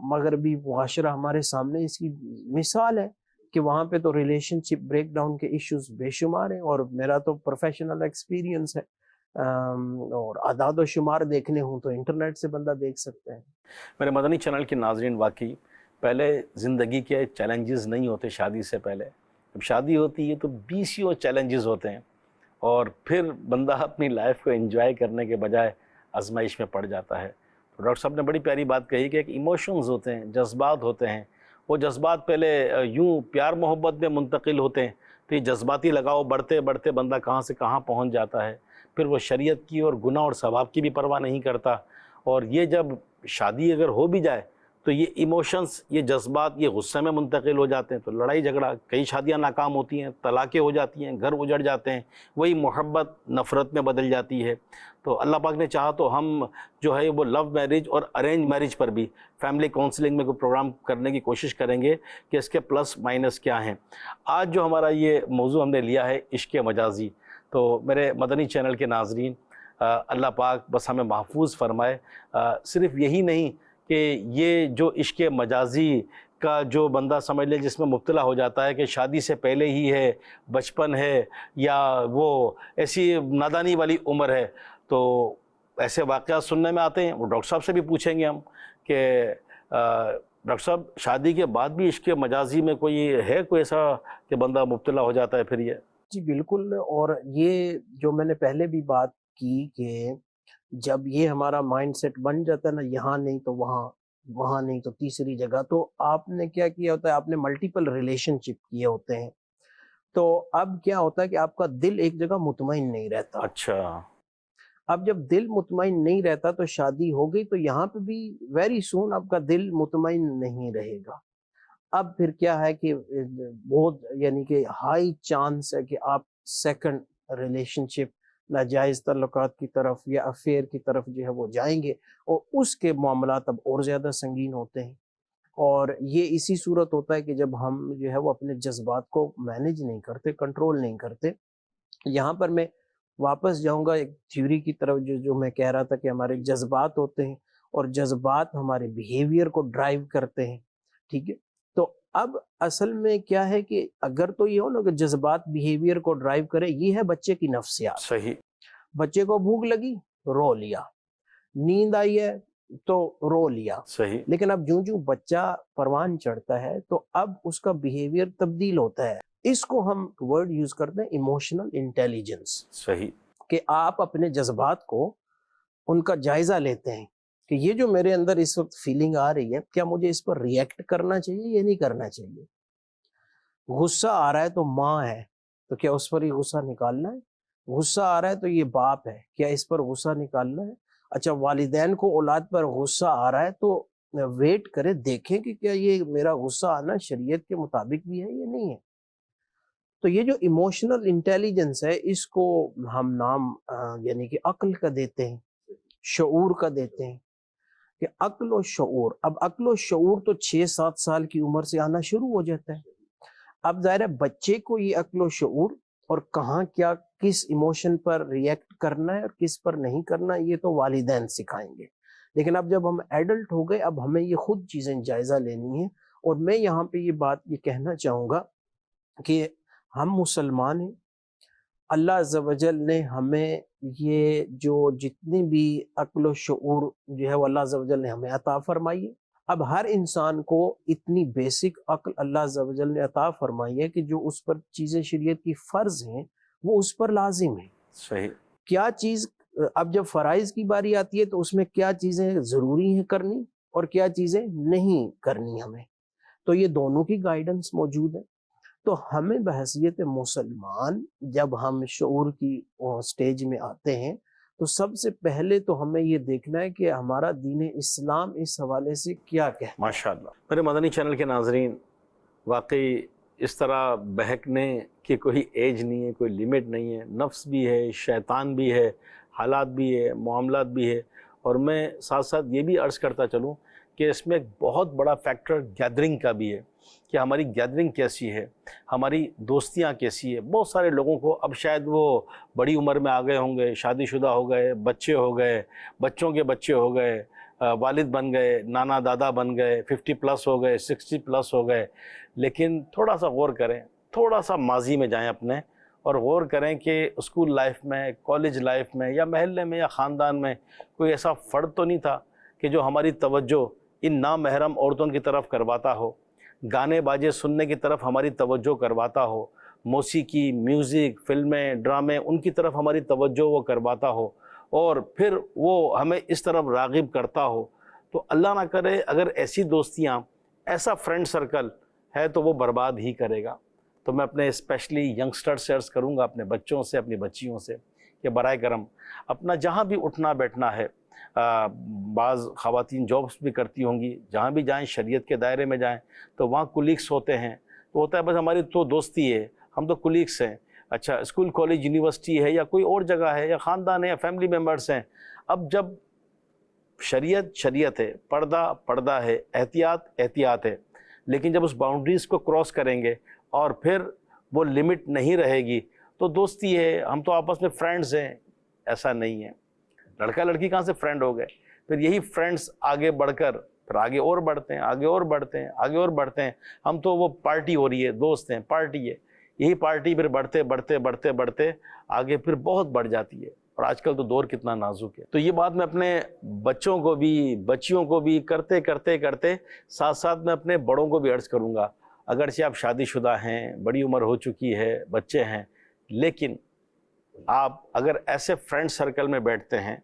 مغربی معاشرہ ہمارے سامنے اس کی مثال ہے کہ وہاں پہ تو ریلیشن شپ بریک ڈاؤن کے ایشوز بے شمار ہیں. اور میرا تو پروفیشنل ایکسپیرینس ہے، اور اعداد و شمار دیکھنے ہوں تو انٹرنیٹ سے بندہ دیکھ سکتا ہے. میرے مدنی چینل کے ناظرین، واقعی پہلے زندگی کے چیلنجز نہیں ہوتے شادی سے پہلے، جب شادی ہوتی ہے تو بیسیوں چیلنجز ہوتے ہیں، اور پھر بندہ اپنی لائف کو انجوائے کرنے کے بجائے آزمائش میں پڑ جاتا ہے. تو ڈاکٹر صاحب نے بڑی پیاری بات کہی کہ ایک ایموشنز ہوتے ہیں، جذبات ہوتے ہیں. وہ جذبات پہلے یوں پیار محبت میں منتقل ہوتے ہیں، تو یہ جذباتی لگاؤ بڑھتے بڑھتے بندہ کہاں سے کہاں پہنچ جاتا ہے. پھر وہ شریعت کی اور گناہ اور ثواب کی بھی پرواہ نہیں کرتا. اور یہ جب شادی اگر ہو بھی جائے تو یہ ایموشنز، یہ جذبات، یہ غصے میں منتقل ہو جاتے ہیں. تو لڑائی جھگڑا، کئی شادیاں ناکام ہوتی ہیں، طلاقیں ہو جاتی ہیں، گھر اجڑ جاتے ہیں، وہی محبت نفرت میں بدل جاتی ہے. تو اللہ پاک نے چاہا تو ہم جو ہے وہ لو میرج اور ارینج میرج پر بھی فیملی کونسلنگ میں کوئی پروگرام کرنے کی کوشش کریں گے کہ اس کے پلس مائنس کیا ہیں. آج جو ہمارا یہ موضوع ہم نے لیا ہے عشق مجازی، تو میرے مدنی چینل کے ناظرین، اللہ پاک بس ہمیں محفوظ فرمائے. صرف یہی نہیں کہ یہ جو عشق مجازی کا جو بندہ سمجھ لے جس میں مبتلا ہو جاتا ہے کہ شادی سے پہلے ہی ہے، بچپن ہے، یا وہ ایسی نادانی والی عمر ہے، تو ایسے واقعات سننے میں آتے ہیں. وہ ڈاکٹر صاحب سے بھی پوچھیں گے ہم کہ ڈاکٹر صاحب شادی کے بعد بھی عشق مجازی میں کوئی ایسا کہ بندہ مبتلا ہو جاتا ہے پھر یہ؟ جی بالکل. اور یہ جو میں نے پہلے بھی بات کی کہ جب یہ ہمارا مائنڈ سیٹ بن جاتا ہے نا، یہاں نہیں تو وہاں، وہاں نہیں تو تیسری جگہ، تو آپ نے کیا کیا ہوتا ہے، آپ نے ملٹیپل ریلیشن شپ کیے ہوتے ہیں. تو اب کیا ہوتا ہے کہ آپ کا دل ایک جگہ مطمئن نہیں رہتا. اچھا. اب جب دل مطمئن نہیں رہتا تو شادی ہو گئی تو یہاں پہ بھی ویری سون آپ کا دل مطمئن نہیں رہے گا. اب پھر کیا ہے کہ بہت یعنی کہ ہائی چانس ہے کہ آپ سیکنڈ ریلیشن شپ، ناجائز تعلقات کی طرف یا افیئر کی طرف جو ہے وہ جائیں گے، اور اس کے معاملات اب اور زیادہ سنگین ہوتے ہیں. اور یہ اسی صورت ہوتا ہے کہ جب ہم جو ہے وہ اپنے جذبات کو مینیج نہیں کرتے، کنٹرول نہیں کرتے. یہاں پر میں واپس جاؤں گا ایک تھیوری کی طرف جو میں کہہ رہا تھا کہ ہمارے جذبات ہوتے ہیں، اور جذبات ہمارے بیہیویئر کو ڈرائیو کرتے ہیں. ٹھیک ہے، تو اب اصل میں کیا ہے کہ اگر تو یہ ہو نا کہ جذبات بیہیویئر کو ڈرائیو کرے، یہ ہے بچے کی نفسیات. صحیح. بچے کو بھوک لگی، رو لیا، نیند آئی ہے تو رو لیا. صحیح. لیکن اب جوں جوں بچہ پروان چڑھتا ہے تو اب اس کا بیہیویئر تبدیل ہوتا ہے. اس کو ہم ورڈ یوز کرتے ہیں ایموشنل انٹیلیجنس. صحیح. کہ آپ اپنے جذبات کو، ان کا جائزہ لیتے ہیں کہ یہ جو میرے اندر اس وقت فیلنگ آ رہی ہے، کیا مجھے اس پر ریئیکٹ کرنا چاہیے یا نہیں کرنا چاہیے. غصہ آ رہا ہے تو ماں ہے تو کیا اس پر ہی غصہ نکالنا ہے؟ غصہ آ رہا ہے تو یہ باپ ہے، کیا اس پر غصہ نکالنا ہے؟ اچھا والدین کو اولاد پر غصہ آ رہا ہے تو ویٹ کرے، دیکھیں کہ کیا یہ میرا غصہ آنا شریعت کے مطابق بھی ہے یا نہیں ہے. تو یہ جو ایموشنل انٹیلیجنس ہے، اس کو ہم نام یعنی کہ عقل کا دیتے ہیں، شعور کا دیتے ہیں. کہ عقل و شعور، اب عقل و شعور تو 6-7 سال کی عمر سے آنا شروع ہو جاتا ہے. اب ظاہر ہے بچے کو یہ عقل و شعور اور کہاں کیا کس ایموشن پر ریئیکٹ کرنا ہے اور کس پر نہیں کرنا یہ تو والدین سکھائیں گے. لیکن اب جب ہم ایڈلٹ ہو گئے اب ہمیں یہ خود چیزیں جائزہ لینی ہیں. اور میں یہاں پہ یہ بات یہ کہنا چاہوں گا کہ ہم مسلمان ہیں، اللہ عز و جل نے ہمیں یہ جو جتنی بھی عقل و شعور جو ہے وہ اللہ عز و جل نے ہمیں عطا فرمائی ہے. اب ہر انسان کو اتنی بیسک عقل اللہ عز و جل نے عطا فرمائی ہے کہ جو اس پر چیزیں شریعت کی فرض ہیں وہ اس پر لازم ہیں. صحیح. کیا چیز اب جب فرائض کی باری آتی ہے تو اس میں کیا چیزیں ضروری ہیں کرنی اور کیا چیزیں نہیں کرنی ہمیں، تو یہ دونوں کی گائیڈنس موجود ہے. تو ہمیں بحیثیت مسلمان جب ہم شعور کی سٹیج میں آتے ہیں تو سب سے پہلے تو ہمیں یہ دیکھنا ہے کہ ہمارا دین اسلام اس حوالے سے کیا کہتا ہے. ماشاءاللہ. میرے مدنی چینل کے ناظرین، واقعی اس طرح بہکنے کی کوئی ایج نہیں ہے، کوئی لیمٹ نہیں ہے. نفس بھی ہے، شیطان بھی ہے، حالات بھی ہے، معاملات بھی ہے. اور میں ساتھ ساتھ یہ بھی عرض کرتا چلوں کہ اس میں ایک بہت بڑا فیکٹر گیدرنگ کا بھی ہے کہ ہماری گیدرنگ کیسی ہے، ہماری دوستیاں کیسی ہے. بہت سارے لوگوں کو اب شاید وہ بڑی عمر میں آ گئے ہوں گے، شادی شدہ ہو گئے، بچے ہو گئے، بچوں کے بچے ہو گئے، والد بن گئے، نانا دادا بن گئے، 50+ ہو گئے، 60+ ہو گئے. لیکن تھوڑا سا غور کریں، تھوڑا سا ماضی میں جائیں اپنے اور غور کریں کہ اسکول لائف میں، کالج لائف میں یا محلے میں یا خاندان میں کوئی ایسا فرد تو نہیں تھا کہ جو ہماری توجہ ان نامحرم عورتوں کی طرف کرواتا ہو، گانے باجے سننے کی طرف ہماری توجہ کرواتا ہو، موسیقی، میوزک، فلمیں، ڈرامے ان کی طرف ہماری توجہ وہ کرواتا ہو اور پھر وہ ہمیں اس طرف راغب کرتا ہو. تو اللہ نہ کرے اگر ایسی دوستیاں، ایسا فرینڈ سرکل ہے تو وہ برباد ہی کرے گا. تو میں اپنے اسپیشلی ینگسٹر سے عرض کروں گا، اپنے بچوں سے، اپنی بچیوں سے کہ برائے کرم اپنا جہاں بھی اٹھنا بیٹھنا ہے، بعض خواتین جابس بھی کرتی ہوں گی، جہاں بھی جائیں شریعت کے دائرے میں جائیں تو وہاں کولیگس ہوتے ہیں، تو ہوتا ہے بس ہماری تو دوستی ہے، ہم تو کولیگس ہیں. اچھا اسکول کالج یونیورسٹی ہے یا کوئی اور جگہ ہے یا خاندان ہے یا فیملی ممبرس ہیں. اب جب شریعت ہے، پردہ پردہ ہے، احتیاط احتیاط ہے، لیکن جب اس باؤنڈریز کو کراس کریں گے اور پھر وہ لمٹ نہیں رہے گی تو دوستی ہے، ہم تو آپس میں فرینڈز ہیں. ایسا نہیں ہے. لڑکا لڑکی کہاں سے فرینڈ ہو گئے؟ پھر یہی فرینڈز آگے بڑھ کر پھر آگے اور بڑھتے ہیں، آگے اور بڑھتے ہیں، آگے اور بڑھتے ہیں. ہم تو وہ پارٹی ہو رہی ہے، دوست ہیں، پارٹی ہے. یہی پارٹی پھر بڑھتے بڑھتے بڑھتے بڑھتے آگے پھر بہت بڑھ جاتی ہے. اور آج کل تو دور کتنا نازک ہے. تو یہ بات میں اپنے بچوں کو بھی، بچیوں کو بھی کرتے کرتے کرتے ساتھ ساتھ میں اپنے بڑوں کو بھی عرض کروں گا، اگرچہ آپ شادی شدہ ہیں، بڑی عمر ہو چکی ہے، بچے ہیں، لیکن آپ اگر ایسے فرینڈ سرکل میں بیٹھتے ہیں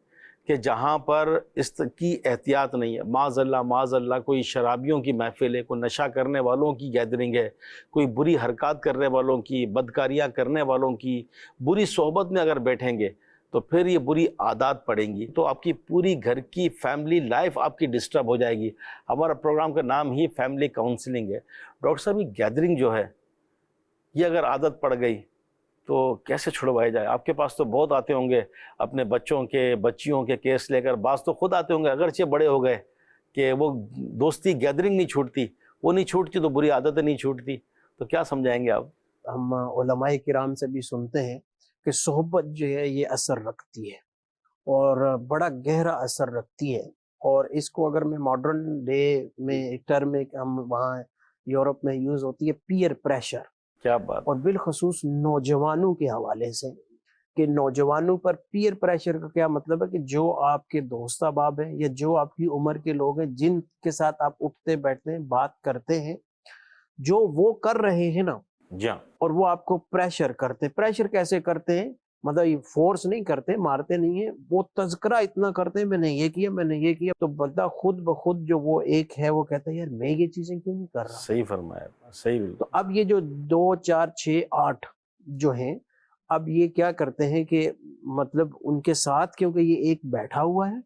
کہ جہاں پر اس کی احتیاط نہیں ہے، معاذ اللہ کوئی شرابیوں کی محفل ہے، کوئی نشہ کرنے والوں کی گیدرنگ ہے، کوئی بری حرکات کرنے والوں کی، بدکاریاں کرنے والوں کی بری صحبت میں اگر بیٹھیں گے تو پھر یہ بری عادات پڑیں گی تو آپ کی پوری گھر کی فیملی لائف آپ کی ڈسٹرب ہو جائے گی. ہمارا پروگرام کا نام ہی فیملی کاؤنسلنگ ہے. ڈاکٹر صاحب یہ گیدرنگ جو ہے یہ اگر عادت پڑ گئی تو کیسے چھڑوایا جائے؟ آپ کے پاس تو بہت آتے ہوں گے اپنے بچوں کے، بچیوں کے کیس لے کر، بعض تو خود آتے ہوں گے اگرچہ بڑے ہو گئے کہ وہ دوستی گیدرنگ نہیں چھوٹتی، وہ نہیں چھوٹتی تو بری عادتیں نہیں چھوٹتی. تو کیا سمجھائیں گے آپ؟ ہم علماء کرام سے بھی سنتے ہیں کہ صحبت جو ہے یہ اثر رکھتی ہے اور بڑا گہرا اثر رکھتی ہے. اور اس کو اگر میں ماڈرن ڈے میں ایک ٹرم ہم وہاں یورپ میں یوز ہوتی ہے پیئر پریشر. کیا بات. اور بالخصوص نوجوانوں کے حوالے سے کہ نوجوانوں پر پیئر پریشر کا کیا مطلب ہے کہ جو آپ کے دوست احباب ہیں یا جو آپ کی عمر کے لوگ ہیں جن کے ساتھ آپ اٹھتے بیٹھتے ہیں، بات کرتے ہیں، جو وہ کر رہے ہیں نا جی ہاں، اور وہ آپ کو پریشر کرتے. پریشر کیسے کرتے ہیں؟ مطلب یہ فورس نہیں کرتے، مارتے نہیں ہیں، وہ تذکرہ اتنا کرتے ہیں میں نے یہ کیا، میں نے یہ کیا، تو بندہ خود بخود جو وہ ایک ہے وہ کہتا ہے یار میں یہ چیزیں کیوں نہیں کر رہا. صحیح فرمایا، صحیح. تو اب یہ جو 2 4 6 8 جو ہیں اب یہ کیا کرتے ہیں کہ مطلب ان کے ساتھ کیونکہ یہ ایک بیٹھا ہوا ہے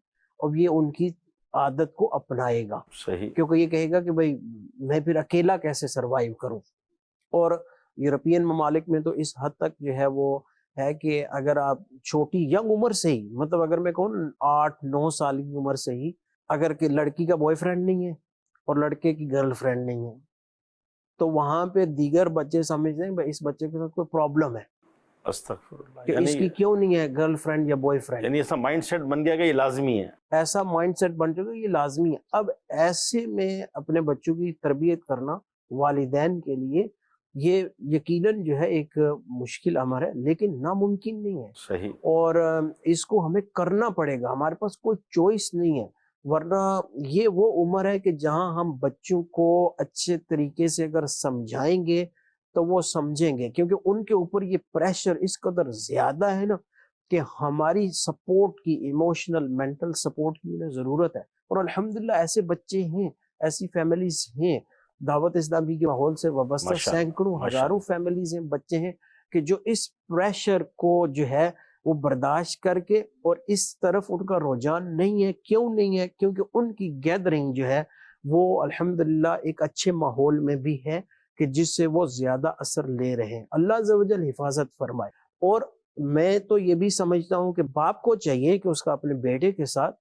اور یہ ان کی عادت کو اپنائے گا، صحیح. کیونکہ یہ کہے گا کہ بھائی میں پھر اکیلا کیسے سروائیو کروں. اور یورپین ممالک میں تو اس حد تک جو ہے وہ ہے کہ اگر آپ چھوٹی ینگ عمر سے ہی، مطلب اگر میں کہوں 8 9 سال کی عمر سے ہی اگر کہ لڑکی کا بوائے فرینڈ نہیں ہے اور لڑکے کی گرل فرینڈ نہیں ہے تو وہاں پہ دیگر بچے سمجھتے ہیں بھائی اس بچے کے ساتھ کوئی پرابلم ہے استغفر اللہ، کہ اس کی کیوں نہیں ہے گرل فرینڈ یا بوائے فرینڈ. یعنی ایسا مائنڈ سیٹ بن گیا کہ یہ لازمی ہے. ایسا مائنڈ سیٹ بن چکا یہ لازمی ہے. اب ایسے میں اپنے بچوں کی تربیت کرنا والدین کے لیے یہ یقیناً جو ہے ایک مشکل امر ہے لیکن ناممکن نہیں ہے. صحیح. اور اس کو ہمیں کرنا پڑے گا، ہمارے پاس کوئی چوائس نہیں ہے. ورنہ یہ وہ عمر ہے کہ جہاں ہم بچوں کو اچھے طریقے سے اگر سمجھائیں گے تو وہ سمجھیں گے، کیونکہ ان کے اوپر یہ پریشر اس قدر زیادہ ہے نا کہ ہماری سپورٹ کی، ایموشنل مینٹل سپورٹ کی انہیں ضرورت ہے. اور الحمدللہ ایسے بچے ہیں، ایسی فیملیز ہیں دعوت اسلامی کے ماحول سے وابستہ سینکڑوں ہزاروں فیملیز ہیں، بچے ہیں کہ جو اس پریشر کو جو ہے وہ برداشت کر کے اور اس طرف ان کا رجحان نہیں ہے. کیوں نہیں ہے؟ کیونکہ ان کی گیدرنگ جو ہے وہ الحمدللہ ایک اچھے ماحول میں بھی ہے کہ جس سے وہ زیادہ اثر لے رہے ہیں. اللہ عز و جل حفاظت فرمائے. اور میں تو یہ بھی سمجھتا ہوں کہ باپ کو چاہیے کہ اس کا اپنے بیٹے کے ساتھ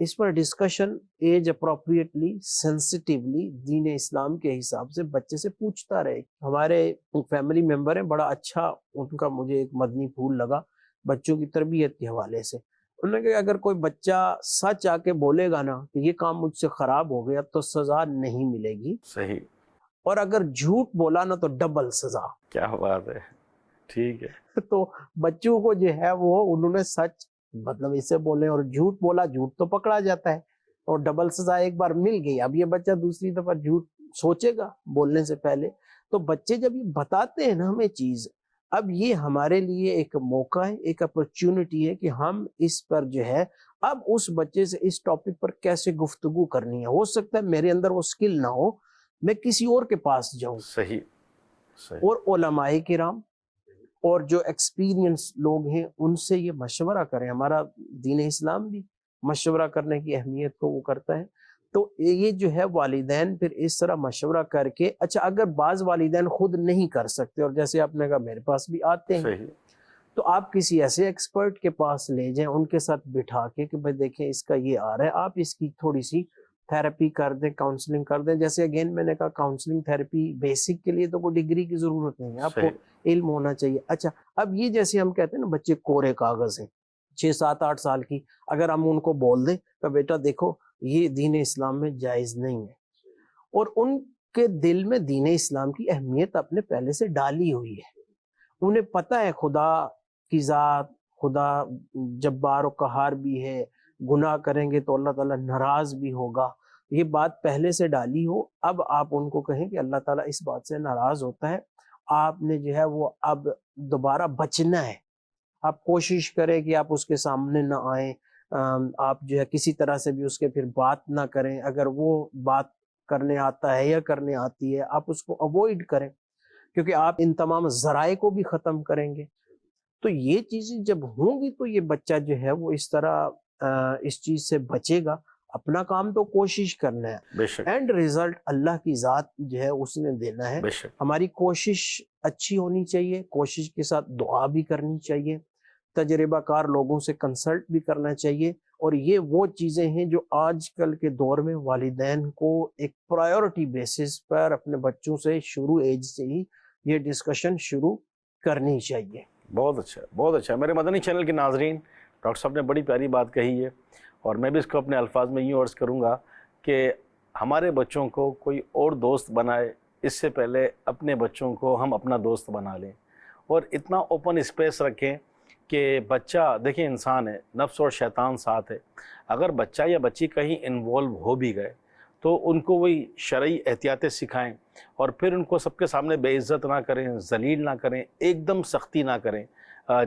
اس پر ڈسکشن ایج اپروپریٹلی سینسٹیولی دین اسلام کے حساب سے بچے سے پوچھتا رہے. ہمارے فیملی ممبر ہیں، بڑا اچھا ان کا مجھے ایک مدنی پھول لگا بچوں کی تربیت کے حوالے سے. انہوں نے کہا اگر کوئی بچہ سچ آ کے بولے گا نا کہ یہ کام مجھ سے خراب ہو گیا تو سزا نہیں ملے گی. صحیح. اور اگر جھوٹ بولا نا تو ڈبل سزا. کیا بات ہے. ٹھیک ہے. تو بچوں کو جو ہے وہ انہوں نے سچ مطلب اسے بولے اور جھوٹ بولا، جھوٹ تو پکڑا جاتا ہے اور ڈبل سزا ایک بار مل گئی. اب یہ بچہ دوسری دفعہ جھوٹ سوچے گا بولنے سے پہلے. تو بچے جب یہ بتاتے ہیں نا ہمیں چیز، اب یہ ہمارے لیے ایک موقع ہے، ایک اپرچونٹی ہے کہ ہم اس پر جو ہے اب اس بچے سے اس ٹاپک پر کیسے گفتگو کرنی ہے. ہو سکتا ہے میرے اندر وہ سکل نہ ہو، میں کسی اور کے پاس جاؤں. صحیح. اور علماء کرام اور جو ایکسپیرینس لوگ ہیں ان سے یہ مشورہ کریں. ہمارا دین اسلام بھی مشورہ کرنے کی اہمیت کو وہ کرتا ہے. تو یہ جو ہے والدین پھر اس طرح مشورہ کر کے، اچھا اگر بعض والدین خود نہیں کر سکتے اور جیسے آپ نے کہا میرے پاس بھی آتے ہیں، تو آپ کسی ایسے ایکسپرٹ کے پاس لے جائیں، ان کے ساتھ بٹھا کے کہ بھائی دیکھیں اس کا یہ آ رہا ہے، آپ اس کی تھوڑی سی تھیراپی کر دیں، کاؤنسلنگ کر دیں. جیسے اگین میں نے کہا کاؤنسلنگ تھیراپی بیسک کے لیے تو کوئی ڈگری کی ضرورت نہیں ہے، آپ کو علم ہونا چاہیے. اچھا اب یہ جیسے ہم کہتے ہیں نا بچے کورے کاغذ ہیں 6 7 8 سال کی، اگر ہم ان کو بول دیں کہ بیٹا دیکھو یہ دین اسلام میں جائز نہیں ہے، اور ان کے دل میں دین اسلام کی اہمیت اپنے پہلے سے ڈالی ہوئی ہے، انہیں پتہ ہے خدا کی ذات، خدا جبار و قہار بھی ہے، گناہ کریں گے تو اللہ تعالیٰ ناراض بھی ہوگا، یہ بات پہلے سے ڈالی ہو. اب آپ ان کو کہیں کہ اللہ تعالیٰ اس بات سے ناراض ہوتا ہے، آپ نے جو ہے وہ اب دوبارہ بچنا ہے، آپ کوشش کریں کہ آپ اس کے سامنے نہ آئیں، آپ جو ہے کسی طرح سے بھی اس کے پھر بات نہ کریں. اگر وہ بات کرنے آتا ہے یا کرنے آتی ہے آپ اس کو اوائڈ کریں، کیونکہ آپ ان تمام ذرائع کو بھی ختم کریں گے. تو یہ چیزیں جب ہوں گی تو یہ بچہ جو ہے وہ اس طرح اس چیز سے بچے گا. اپنا کام تو کوشش کرنا ہے، اینڈ ریزلٹ اللہ کی ذات جو ہے اس نے دینا ہے. ہماری کوشش اچھی ہونی چاہیے، کوشش کے ساتھ دعا بھی کرنی چاہیے، تجربہ کار لوگوں سے کنسلٹ بھی کرنا چاہیے. اور یہ وہ چیزیں ہیں جو آج کل کے دور میں والدین کو ایک پرائیورٹی بیسس پر اپنے بچوں سے شروع ایج سے ہی یہ ڈسکشن شروع کرنی چاہیے. بہت اچھا، بہت اچھا. میرے مدنی چینل کے ناظرین، ڈاکٹر صاحب نے بڑی پیاری بات کہی ہے، اور میں بھی اس کو اپنے الفاظ میں یوں عرض کروں گا کہ ہمارے بچوں کو کوئی اور دوست بنائے اس سے پہلے اپنے بچوں کو ہم اپنا دوست بنا لیں، اور اتنا اوپن اسپیس رکھیں کہ بچہ دیکھیں انسان ہے، نفس اور شیطان ساتھ ہے. اگر بچہ یا بچی کہیں انوالو ہو بھی گئے تو ان کو وہی شرعی احتیاطیں سکھائیں، اور پھر ان کو سب کے سامنے بے عزت نہ کریں، ذلیل نہ کریں، ایک دم سختی نہ کریں.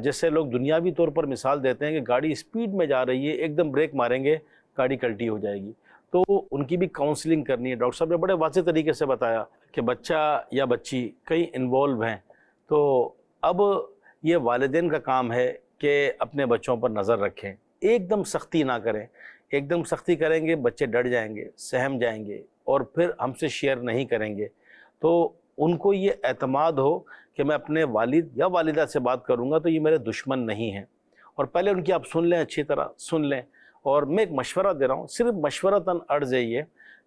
جیسے لوگ دنیاوی طور پر مثال دیتے ہیں کہ گاڑی اسپیڈ میں جا رہی ہے، ایک دم بریک ماریں گے گاڑی کلٹی ہو جائے گی. تو ان کی بھی کاؤنسلنگ کرنی ہے. ڈاکٹر صاحب نے بڑے واضح طریقے سے بتایا کہ بچہ یا بچی کہیں انوالو ہیں تو اب یہ والدین کا کام ہے کہ اپنے بچوں پر نظر رکھیں، ایک دم سختی نہ کریں. ایک دم سختی کریں گے بچے ڈر جائیں گے، سہم جائیں گے، اور پھر ہم سے شیئر نہیں کریں گے. تو ان کو یہ اعتماد ہو کہ میں اپنے والد یا والدہ سے بات کروں گا تو یہ میرے دشمن نہیں ہیں، اور پہلے ان کی آپ سن لیں، اچھی طرح سن لیں، اور میں ایک مشورہ دے رہا ہوں، صرف مشورتاً عرض ہے یہ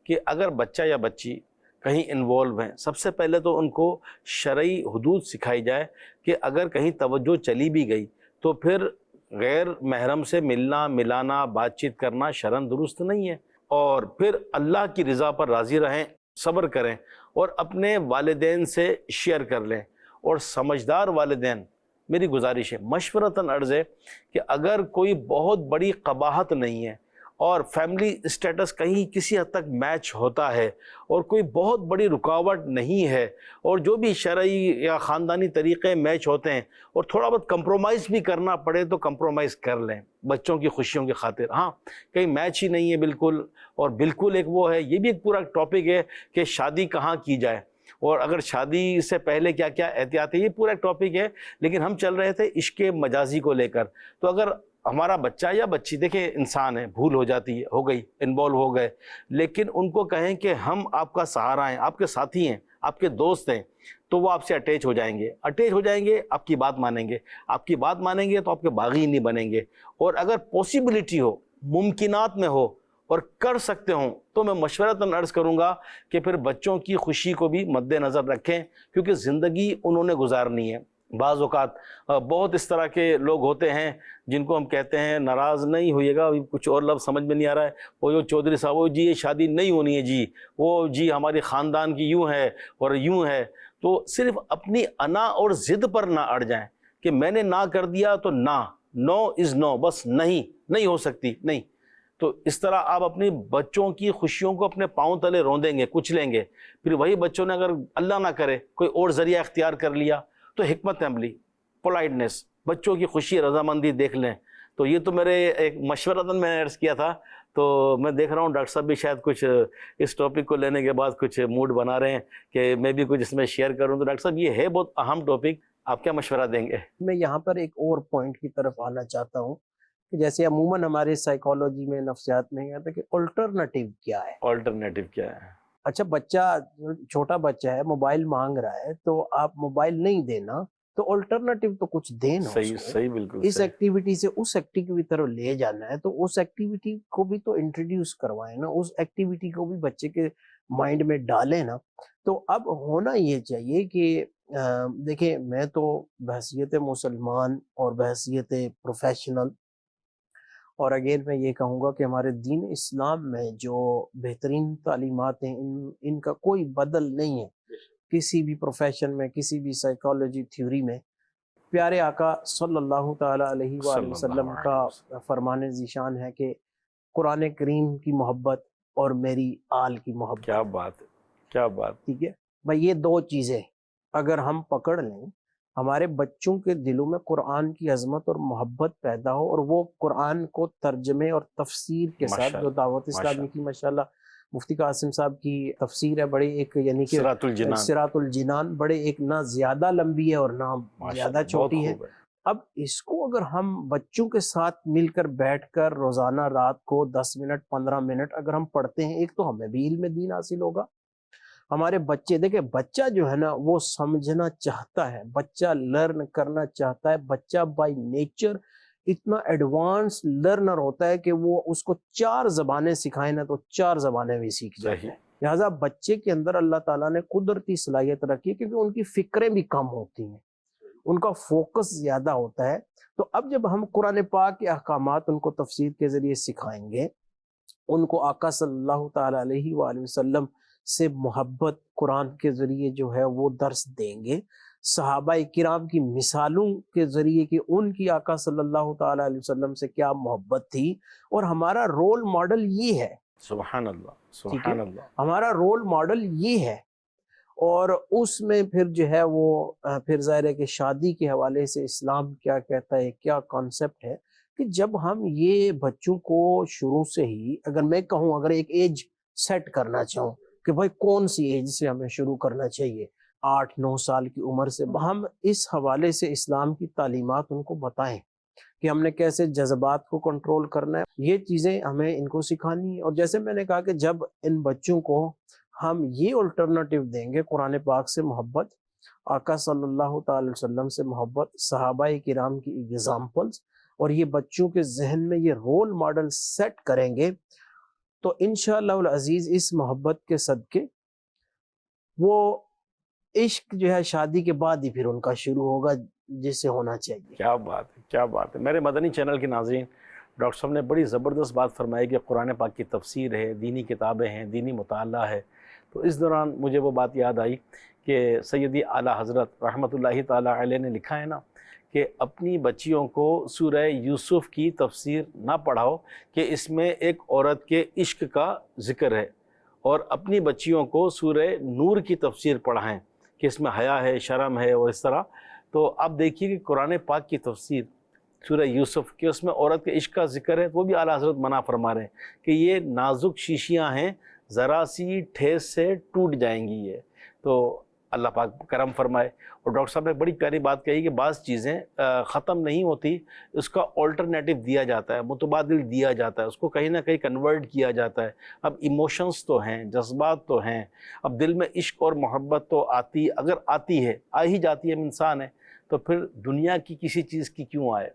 کہ اگر بچہ یا بچی کہیں انوالو ہیں، سب سے پہلے تو ان کو شرعی حدود سکھائی جائے کہ اگر کہیں توجہ چلی بھی گئی تو پھر غیر محرم سے ملنا ملانا بات چیت کرنا شرعاً درست نہیں ہے، اور پھر اللہ کی رضا پر راضی رہیں، صبر کریں اور اپنے والدین سے شیئر کر لیں۔ اور سمجھدار والدین، میری گزارش ہے، مشورتاً عرض ہے کہ اگر کوئی بہت بڑی قباحت نہیں ہے اور فیملی اسٹیٹس کہیں کسی حد تک میچ ہوتا ہے اور کوئی بہت بڑی رکاوٹ نہیں ہے اور جو بھی شرعی یا خاندانی طریقے میچ ہوتے ہیں اور تھوڑا بہت کمپرومائز بھی کرنا پڑے تو کمپرومائز کر لیں بچوں کی خوشیوں کی خاطر۔ ہاں کہیں میچ ہی نہیں ہے بالکل، اور بالکل ایک وہ ہے، یہ بھی ایک پورا ٹاپک ہے کہ شادی کہاں کی جائے اور اگر شادی سے پہلے کیا کیا احتیاط ہے، یہ پورا ایک ٹاپک ہے، لیکن ہم چل رہے تھے عشق مجازی کو لے کر۔ تو اگر ہمارا بچہ یا بچی، دیکھیں انسان ہے، بھول ہو جاتی ہے، ہو گئی، انوالو ہو گئے، لیکن ان کو کہیں کہ ہم آپ کا سہارا ہیں، آپ کے ساتھی ہیں، آپ کے دوست ہیں، تو وہ آپ سے اٹیچ ہو جائیں گے، آپ کی بات مانیں گے، آپ کی بات مانیں گے تو آپ کے باغی نہیں بنیں گے۔ اور اگر پوسیبلٹی ہو، ممکنات میں ہو اور کر سکتے ہوں تو میں مشورتاً عرض کروں گا کہ پھر بچوں کی خوشی کو بھی مد نظر رکھیں، کیونکہ زندگی انہوں نے گزارنی ہے۔ بعض اوقات بہت اس طرح کے لوگ ہوتے ہیں جن کو ہم کہتے ہیں، ناراض نہیں ہوئیے گا، کچھ اور لفظ سمجھ میں نہیں آ رہا ہے، وہ جو چودھری صاحب، وہ جی یہ شادی نہیں ہونی ہے جی، وہ جی ہماری خاندان کی یوں ہے اور یوں ہے، تو صرف اپنی انا اور ضد پر نہ اڑ جائیں کہ میں نے نہ کر دیا تو نہ، نو از نو، بس نہیں ہو سکتی، نہیں۔ تو اس طرح آپ اپنی بچوں کی خوشیوں کو اپنے پاؤں تلے روندیں گے، کچلیں گے، پھر وہی بچوں نے اگر اللہ نہ کرے کوئی اور ذریعہ اختیار کر لیا تو حکمت عملی، پولائٹنس، بچوں کی خوشی رضامندی دیکھ لیں۔ تو یہ تو میرے ایک مشورتاً میں نے عرض کیا تھا، تو میں دیکھ رہا ہوں ڈاکٹر صاحب بھی شاید کچھ اس ٹاپک کو لینے کے بعد کچھ موڈ بنا رہے ہیں کہ میں بھی کچھ اس میں شیئر کروں۔ تو ڈاکٹر صاحب یہ ہے بہت اہم ٹاپک، آپ کیا مشورہ دیں گے؟ میں یہاں پر ایک اور پوائنٹ کی طرف آنا چاہتا ہوں کہ جیسے عموماً ہمارے سائیکالوجی میں، نفسیات میں یہ آتا ہے کہ الٹرنیٹیو کیا ہے۔ آلٹرنیٹو کیا ہے؟ اچھا، بچہ، چھوٹا بچہ ہے، موبائل مانگ رہا ہے تو آپ موبائل نہیں دینا، تو الٹرنیٹیو تو کچھ دینا، صحیح اس کو صحیح، بالکل اس صحیح۔ ایکٹیویٹی سے اس ایکٹیویٹی کی طرف لے جانا ہے، تو اس ایکٹیویٹی کو بھی تو انٹروڈیوس کروائیں نا، اس ایکٹیویٹی کو بھی بچے کے مائنڈ میں ڈالیں نا۔ تو اب ہونا یہ چاہیے کہ دیکھیں، میں تو بحیثیت مسلمان اور بحیثیت پروفیشنل، اور اگین میں یہ کہوں گا کہ ہمارے دین اسلام میں جو بہترین تعلیمات ہیں، ان کا کوئی بدل نہیں ہے کسی بھی پروفیشن میں، کسی بھی سائیکالوجی تھیوری میں۔ پیارے آقا صلی اللہ تعالیٰ علیہ وآلہ صلی اللہ وسلم علیہ کا وسلم، فرمان ذیشان ہے کہ قرآن کریم کی محبت اور میری آل کی محبت، کیا بات ہے، کیا بات۔ ٹھیک ہے بھائی، یہ دو چیزیں اگر ہم پکڑ لیں، ہمارے بچوں کے دلوں میں قرآن کی عظمت اور محبت پیدا ہو، اور وہ قرآن کو ترجمے اور تفسیر کے ساتھ، جو دعوت اسلامی کی ماشاءاللہ مفتی قاسم صاحب کی تفسیر ہے، بڑی ایک، یعنی کہ صراط الجنان، صراط الجنان، بڑے ایک نہ زیادہ لمبی ہے اور نہ زیادہ چھوٹی ہے۔ خوب ہے۔ اب اس کو اگر ہم بچوں کے ساتھ مل کر بیٹھ کر روزانہ رات کو 10 منٹ 15 منٹ اگر ہم پڑھتے ہیں، ایک تو ہمیں بھی علم دین حاصل ہوگا، ہمارے بچے، دیکھیں بچہ جو ہے نا وہ سمجھنا چاہتا ہے، بچہ لرن کرنا چاہتا ہے، بچہ بائی نیچر اتنا ایڈوانس لرنر ہوتا ہے کہ وہ اس کو 4 زبانیں سکھائیں نا تو 4 زبانیں بھی سیکھ جاتا صحیح۔ ہے۔ لہٰذا بچے کے اندر اللہ تعالیٰ نے قدرتی صلاحیت رکھی ہے، کیونکہ ان کی فکریں بھی کم ہوتی ہیں، ان کا فوکس زیادہ ہوتا ہے۔ تو اب جب ہم قرآن پاک کے احکامات ان کو تفسیر کے ذریعے سکھائیں گے، ان کو آقا صلی اللہ تعالیٰ علیہ وآلہ وسلم سے محبت قرآن کے ذریعے جو ہے وہ درس دیں گے، صحابہ کرام کی مثالوں کے ذریعے کہ ان کی آقا صلی اللہ تعالیٰ علیہ وسلم سے کیا محبت تھی، اور ہمارا رول ماڈل یہ ہے، سبحان اللہ، ٹھیک ہے، سبحان اللہ۔ ہمارا رول ماڈل یہ ہے۔ اور اس میں پھر جو ہے وہ پھر ظاہر ہے کہ شادی کے حوالے سے اسلام کیا کہتا ہے، کیا کانسیپٹ ہے، کہ جب ہم یہ بچوں کو شروع سے ہی، اگر میں کہوں، اگر ایک ایج سیٹ کرنا چاہوں کہ بھائی کون سی ایج سے ہمیں شروع کرنا چاہیے، 8-9 سال کی عمر سے، ہم اس حوالے سے اسلام کی تعلیمات ان کو بتائیں کہ ہم نے کیسے جذبات کو کنٹرول کرنا ہے، یہ چیزیں ہمیں ان کو سکھانی ہے۔ اور جیسے میں نے کہا کہ جب ان بچوں کو ہم یہ الٹرنیٹیو دیں گے، قرآن پاک سے محبت، آقا صلی اللہ تعالی وسلم سے محبت، صحابہ کرام کی ایگزامپلز، اور یہ بچوں کے ذہن میں یہ رول ماڈل سیٹ کریں گے تو انشاءاللہ العزیز اس محبت کے صدقے وہ عشق جو ہے شادی کے بعد ہی پھر ان کا شروع ہوگا جسے ہونا چاہیے. کیا بات ہے، کیا بات ہے. میرے مدنی چینل کے ناظرین، ڈاکٹر صاحب نے بڑی زبردست بات فرمائی کہ قرآن پاک کی تفسیر ہے، دینی کتابیں ہیں، دینی مطالعہ ہے. تو اس دوران مجھے وہ بات یاد آئی کہ سیدی اعلیٰ حضرت رحمۃ اللہ تعالیٰ علیہ نے لکھا ہے نا کہ اپنی بچیوں کو سورہ یوسف کی تفسیر نہ پڑھاؤ کہ اس میں ایک عورت کے عشق کا ذکر ہے، اور اپنی بچیوں کو سورہ نور کی تفسیر پڑھائیں کہ اس میں حیا ہے، شرم ہے اور اس طرح. تو آپ دیکھیے کہ قرآن پاک کی تفسیر سورہ یوسف کہ اس میں عورت کے عشق کا ذکر ہے، وہ بھی اعلیٰ حضرت منع فرما رہے ہیں کہ یہ نازک شیشیاں ہیں، ذرا سی ٹھیس سے ٹوٹ جائیں گی یہ. تو اللہ پاک کرم فرمائے. اور ڈاکٹر صاحب نے بڑی پیاری بات کہی کہ بعض چیزیں ختم نہیں ہوتی، اس کا آلٹرنیٹو دیا جاتا ہے، متبادل دیا جاتا ہے، اس کو کہیں نہ کہیں کنورٹ کیا جاتا ہے. اب ایموشنز تو ہیں، جذبات تو ہیں، اب دل میں عشق اور محبت تو آتی، اگر آتی ہے، آ ہی جاتی ہے، ہم انسان ہے، تو پھر دنیا کی کسی چیز کی کیوں آئے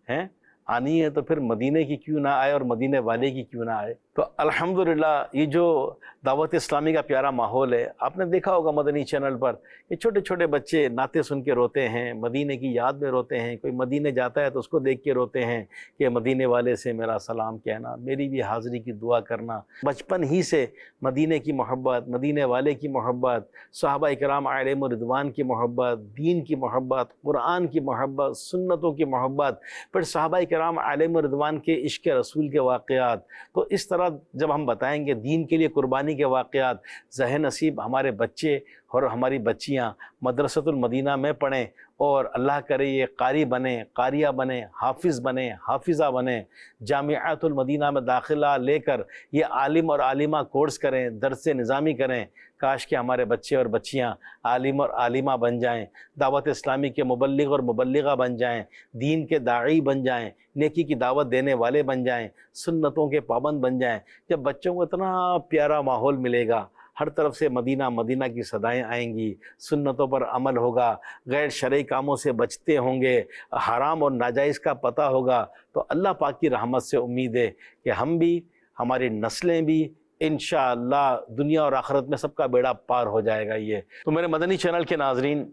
ہیں؟ آنی ہے تو پھر مدینے کی کیوں نہ آئے اور مدینے والے کی کیوں نہ آئے. تو الحمدللہ یہ جو دعوت اسلامی کا پیارا ماحول ہے، آپ نے دیکھا ہوگا مدنی چینل پر کہ چھوٹے چھوٹے بچے نعتیں سن کے روتے ہیں، مدینے کی یاد میں روتے ہیں. کوئی مدینے جاتا ہے تو اس کو دیکھ کے روتے ہیں کہ مدینے والے سے میرا سلام کہنا، میری بھی حاضری کی دعا کرنا. بچپن ہی سے مدینے کی محبت، مدینے والے کی محبت، صحابہ کرام علیہم رضوان کی محبت، دین کی محبت، قرآن کی محبت، سنتوں کی محبت، پھر صحابہ کرام علیہم رضوان کے عشق رسول کے واقعات. تو اس طرح جب ہم بتائیں گے دین کے لیے قربانی کے واقعات، ذہن نصیب ہمارے بچے اور ہماری بچیاں مدرسۃ المدینہ میں پڑھیں، اور اللہ کرے یہ قاری بنیں، قاریہ بنیں، حافظ بنیں، حافظہ بنیں، جامعۃ المدینہ میں داخلہ لے کر یہ عالم اور عالمہ کورس کریں، درس نظامی کریں. کاش کہ ہمارے بچے اور بچیاں عالم اور عالمہ بن جائیں، دعوت اسلامی کے مبلغ اور مبلغہ بن جائیں، دین کے داعی بن جائیں، نیکی کی دعوت دینے والے بن جائیں، سنتوں کے پابند بن جائیں. جب بچوں کو اتنا پیارا ماحول ملے گا، ہر طرف سے مدینہ مدینہ کی صدائیں آئیں گی، سنتوں پر عمل ہوگا، غیر شرعی کاموں سے بچتے ہوں گے، حرام اور ناجائز کا پتہ ہوگا، تو اللہ پاک کی رحمت سے امید ہے کہ ہم بھی، ہماری نسلیں بھی انشاءاللہ دنیا اور آخرت میں سب کا بیڑا پار ہو جائے گا. یہ تو میرے مدنی چینل کے ناظرین،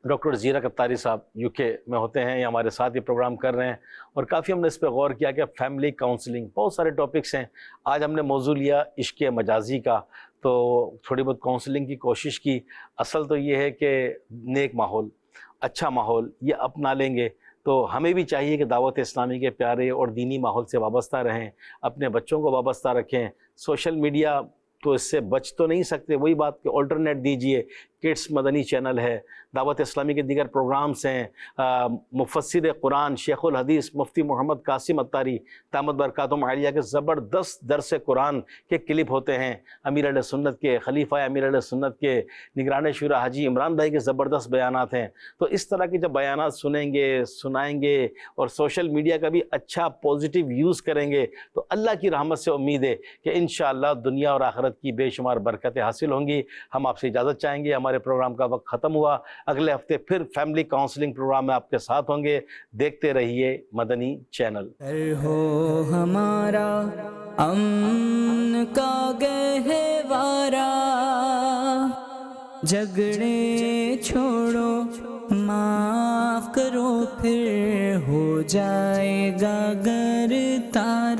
ڈاکٹر زیرک اتاری صاحب یو کے میں ہوتے ہیں، یہ ہمارے ساتھ یہ پروگرام کر رہے ہیں، اور کافی ہم نے اس پہ غور کیا کہ فیملی کاؤنسلنگ، بہت سارے ٹاپکس ہیں. آج ہم نے موضوع لیا عشق مجازی کا، تو تھوڑی بہت کاؤنسلنگ کی کوشش کی. اصل تو یہ ہے کہ نیک ماحول، اچھا ماحول یہ اپنا لیں گے تو ہمیں بھی چاہیے کہ دعوت اسلامی کے پیارے اور دینی ماحول سے وابستہ رہیں، اپنے بچوں کو وابستہ رکھیں. سوشل میڈیا تو اس سے بچ تو نہیں سکتے، وہی بات کہ آلٹرنیٹ دیجئے. کڈس مدنی چینل ہے، دعوت اسلامی کے دیگر پروگرامز ہیں، مفسر قرآن شیخ الحدیث مفتی محمد قاسم اتاری دامت برکاتہم عالیہ کے زبردست درس قرآن کے کلپ ہوتے ہیں، امیر اہل سنت کے، خلیفہ امیر اہل سنت کے، نگران شورا حاجی عمران بھائی کے زبردست بیانات ہیں. تو اس طرح کے جب بیانات سنیں گے، سنائیں گے، اور سوشل میڈیا کا بھی اچھا پازیٹیو یوز کریں گے، تو اللہ کی رحمت سے امید ہے کہ انشاءاللہ دنیا اور آخرت کی بے شمار برکتیں حاصل ہوں گی. ہم آپ سے اجازت چاہیں گے، ہمارے پروگرام کا وقت ختم ہوا. اگلے ہفتے پھر فیملی کاؤنسلنگ پروگرام میں آپ کے ساتھ ہوں گے. دیکھتے رہیے مدنی چینل. ہو ہمارا امن کا گہوارہ، جھگڑے چھوڑو معاف کرو، پھر ہو جائے گا گر تارا.